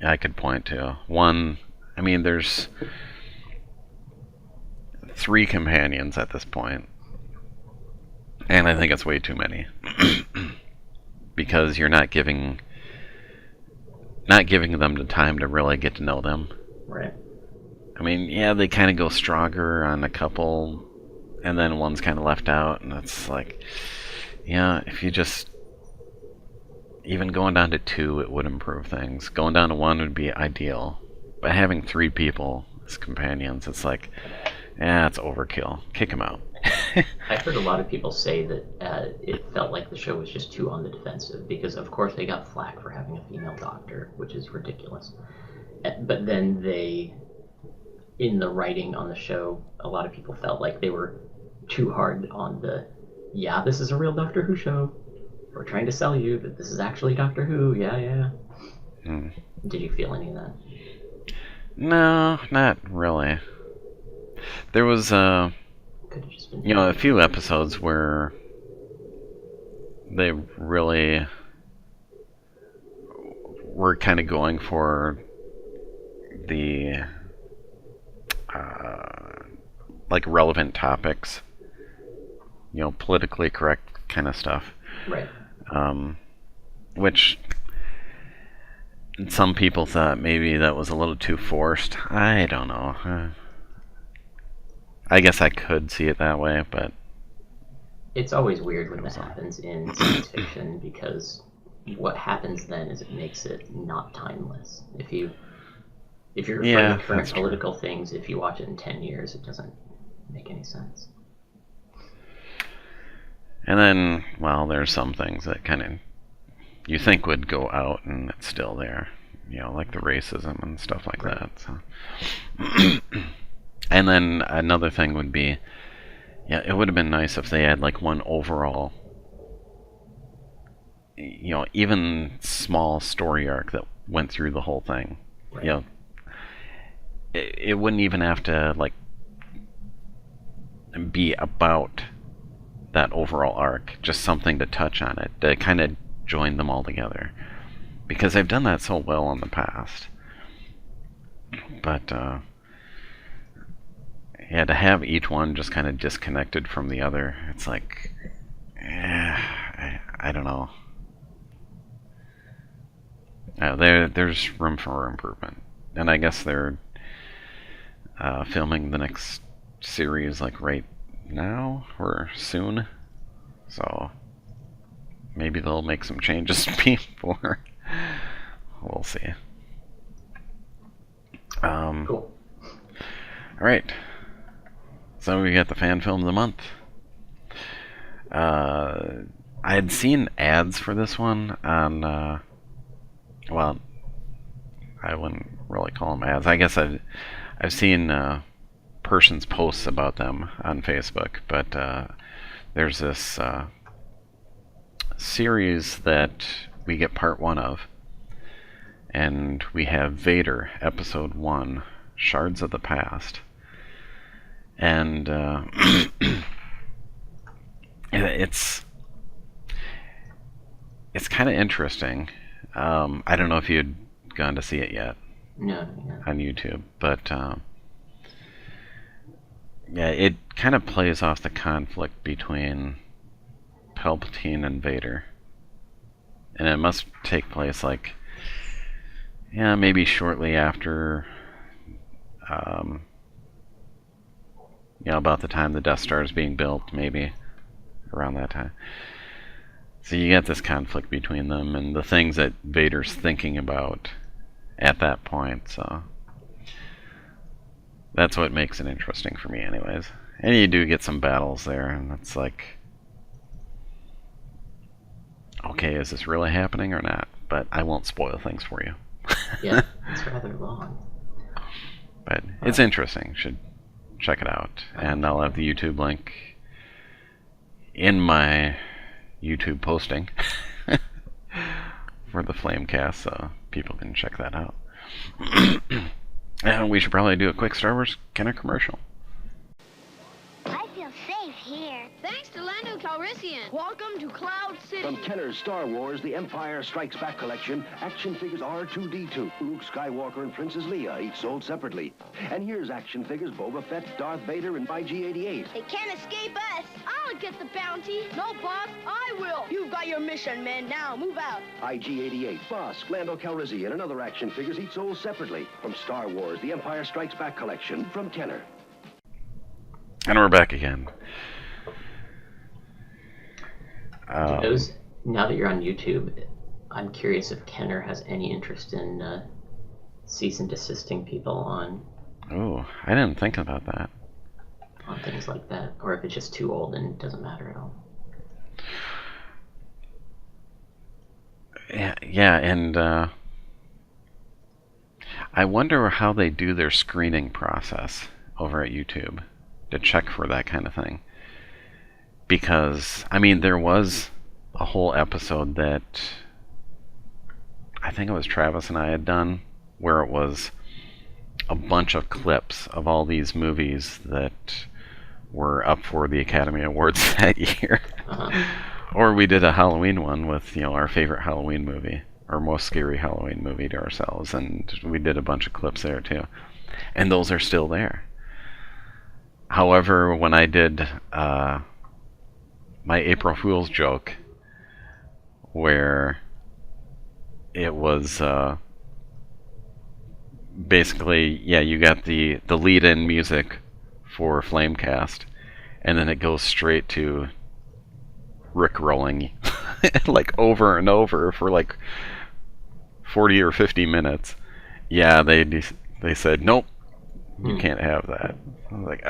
I could point to. One, I mean, there's 3 companions at this point, and I think it's way too many because you're not giving them the time to really get to know them. Right. I mean, they kind of go stronger on a couple, and then one's kind of left out, and it's like, if you just... Even going down to 2, it would improve things. Going down to 1 would be ideal. But having 3 people as companions, it's like, it's overkill. Kick them out. I've heard a lot of people say that it felt like the show was just too on the defensive, because of course they got flack for having a female doctor, which is ridiculous. But then in the writing on the show, a lot of people felt like they were too hard on this is a real Doctor Who show. We're trying to sell you that this is actually Doctor Who. Yeah. Hmm. Did you feel any of that? No, not really. There was, Could have just been. a few episodes where they really were kind of going for the like relevant topics, politically correct kind of stuff. Right. Which some people thought maybe that was a little too forced. I don't know. I guess I could see it that way, but It's always weird when that happens in science fiction because what happens then is it makes it not timeless. If you're referring to current political things, if you watch it in 10 years, it doesn't make any sense. And then, well, there's some things that kind of you think would go out and it's still there, like the racism and stuff like that. So. And then another thing would be, it would have been nice if they had like one overall, even small story arc that went through the whole thing. Right. It wouldn't even have to like be about that overall arc, just something to touch on it, to kind of join them all together, because they've done that so well in the past. But to have each one just kind of disconnected from the other, it's like, I don't know. There's room for improvement, and I guess they're filming the next series like right now or soon, so maybe they'll make some changes before. We'll see. Cool. All right. So we got the fan film of the month. I had seen ads for this one on, well, I wouldn't really call them ads. I guess I've seen person's posts about them on Facebook, but there's this series that we get part 1 of, and we have Vader, episode 1, Shards of the Past. And it's kind of interesting. I don't know if you'd gone to see it yet. No. On YouTube, but it kind of plays off the conflict between Palpatine and Vader, and it must take place like maybe shortly after about the time the Death Star is being built, maybe around that time. So you get this conflict between them and the things that Vader's thinking about at that point, so that's what makes it interesting for me anyways. And you do get some battles there, and it's like, okay, is this really happening or not? But I won't spoil things for you. Yeah, it's rather long. But it's interesting. You should check it out. And I'll have the YouTube link in my YouTube posting for the Flamecast, so people can check that out. And we should probably do a quick Star Wars Kenner commercial. I feel safe here. Thanks to Lando Calrissian. Welcome to Cloud City. From Kenner's Star Wars, The Empire Strikes Back collection, action figures R2-D2, Luke Skywalker and Princess Leia, each sold separately. And here's action figures Boba Fett, Darth Vader, and IG-88. They can't escape us. I'll get the bounty. No, boss, I will. You've got your mission, man. Now, move out. IG-88, Bosk, Lando Calrissian, and other action figures each sold separately. From Star Wars, The Empire Strikes Back collection, from Kenner. And we're back again. Now that you're on YouTube, I'm curious if Kenner has any interest in cease and desisting people on Oh, I didn't think about that. on things like that, or if it's just too old and it doesn't matter at all. Yeah, and I wonder how they do their screening process over at YouTube to check for that kind of thing. Because, I mean, there was a whole episode that I think it was Travis and I had done where it was a bunch of clips of all these movies that were up for the Academy Awards that year. Or we did a Halloween one with, our favorite Halloween movie, or most scary Halloween movie to ourselves, and we did a bunch of clips there too. And those are still there. However, when I did my April Fool's joke, where it was basically, you got the lead-in music for Flamecast, and then it goes straight to Rickrolling like over and over for like 40 or 50 minutes. Yeah, they said, nope, you can't have that. I was like,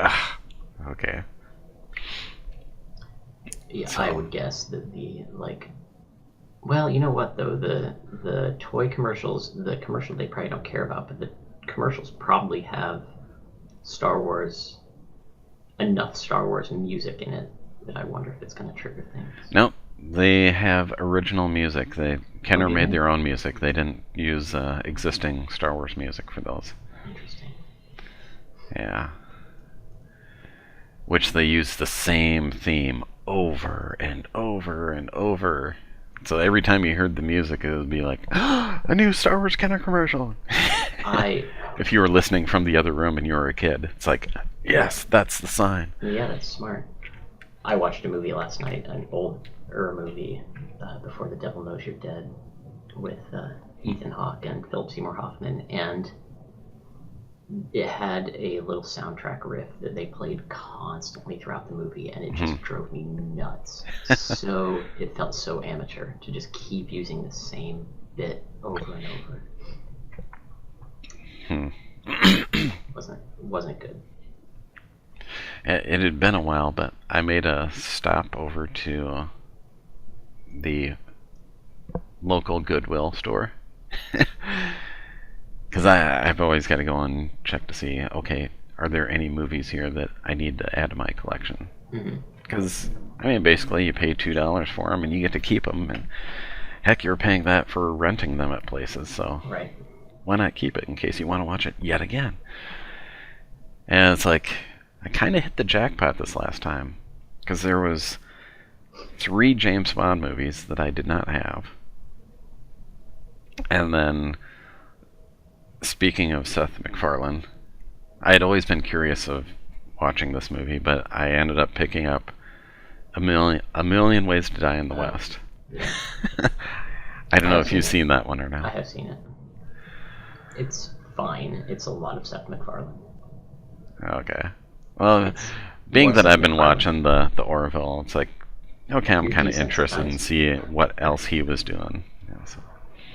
okay. Yeah, so I would guess that well, you know what though, the toy commercials, the commercial they probably don't care about, but the commercials probably have enough Star Wars music in it that I wonder if it's going to trigger things. Nope, they have original music. Kenner made their own music. They didn't use existing Star Wars music for those. Interesting. Yeah. Which they use the same theme over and over and over. So every time you heard the music, it would be like, a new Star Wars Kenner commercial. If you were listening from the other room and you were a kid, it's like, yes, that's the sign. Yeah, that's smart. I watched a movie last night, an older movie, Before the Devil Knows You're Dead, with Ethan Hawke and Philip Seymour Hoffman, and it had a little soundtrack riff that they played constantly throughout the movie, and it just drove me nuts. So it felt so amateur to just keep using the same bit over and over. Wasn't good. It had been a while, but I made a stop over to the local Goodwill store. Because I've always got to go and check to see, okay, are there any movies here that I need to add to my collection? Because, basically you pay $2 for them and you get to keep them. And heck, you're paying that for renting them at places, so right. Why not keep it in case you want to watch it yet again? And it's like, I kind of hit the jackpot this last time. Because there was 3 James Bond movies that I did not have. And then, speaking of Seth MacFarlane, I had always been curious of watching this movie, but I ended up picking up A Million Ways to Die in the West. Yeah. I don't know if you've seen that one or not. I have seen it. It's fine. It's a lot of Seth MacFarlane. Okay. Well, being that I've been watching the Orville, it's like, okay, I'm kind of interested in seeing what else he was doing. Yeah, so.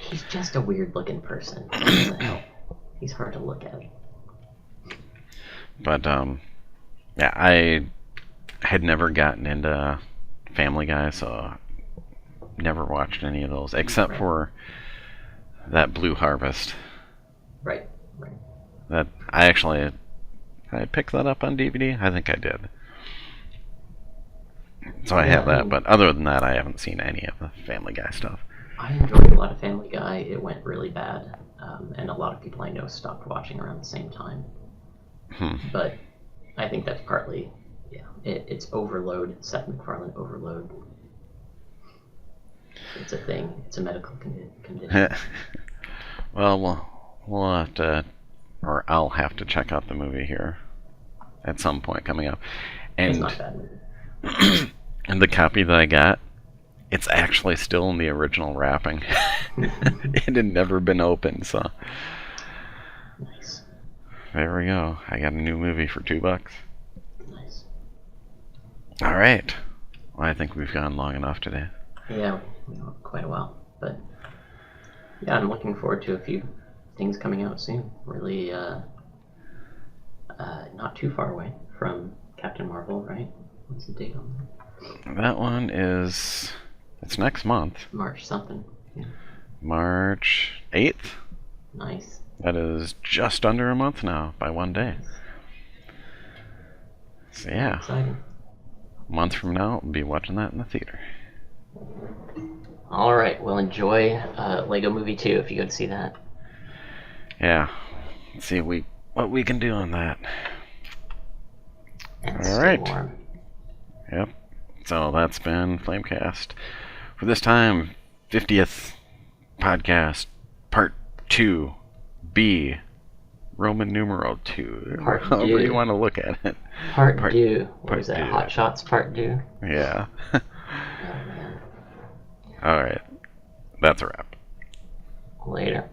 He's just a weird-looking person. It doesn't help. He's hard to look at. But, yeah, I had never gotten into Family Guy, so never watched any of those, except for that Blue Harvest. Right. That I picked that up on DVD? I think I did. So I have that, but other than that, I haven't seen any of the Family Guy stuff. I enjoyed a lot of Family Guy. It went really bad, and a lot of people I know stopped watching around the same time. But I think that's partly, it's overload, Seth MacFarlane overload. It's a thing. It's a medical condition. Well, we'll have to, or I'll have to check out the movie here at some point coming up. And, it's not a bad movie. And the copy that I got, it's actually still in the original wrapping. It had never been opened, so. Nice. There we go. I got a new movie for $2. Nice. All right. Well, I think we've gone long enough today. Yeah, quite a while. But yeah, I'm looking forward to a few things coming out soon. Really, not too far away from Captain Marvel, right? What's the date on that? That one is, it's next month. March something. Yeah. March 8th. Nice. That is just under a month now, by one day. So yeah, exciting. A month from now, I'll be watching that in the theater. All right, well, enjoy Lego Movie 2 if you go to see that. Yeah. Let's see, we what we can do on that. And All stay right. warm. Yep. So that's been Flamecast for this time. 50th podcast, part 2B, Roman numeral 2. Part However two. you want to look at it. Part Part- due. What part was that? due. Hot Shots Part Due? Yeah. Oh, man. All right. That's a wrap. Later.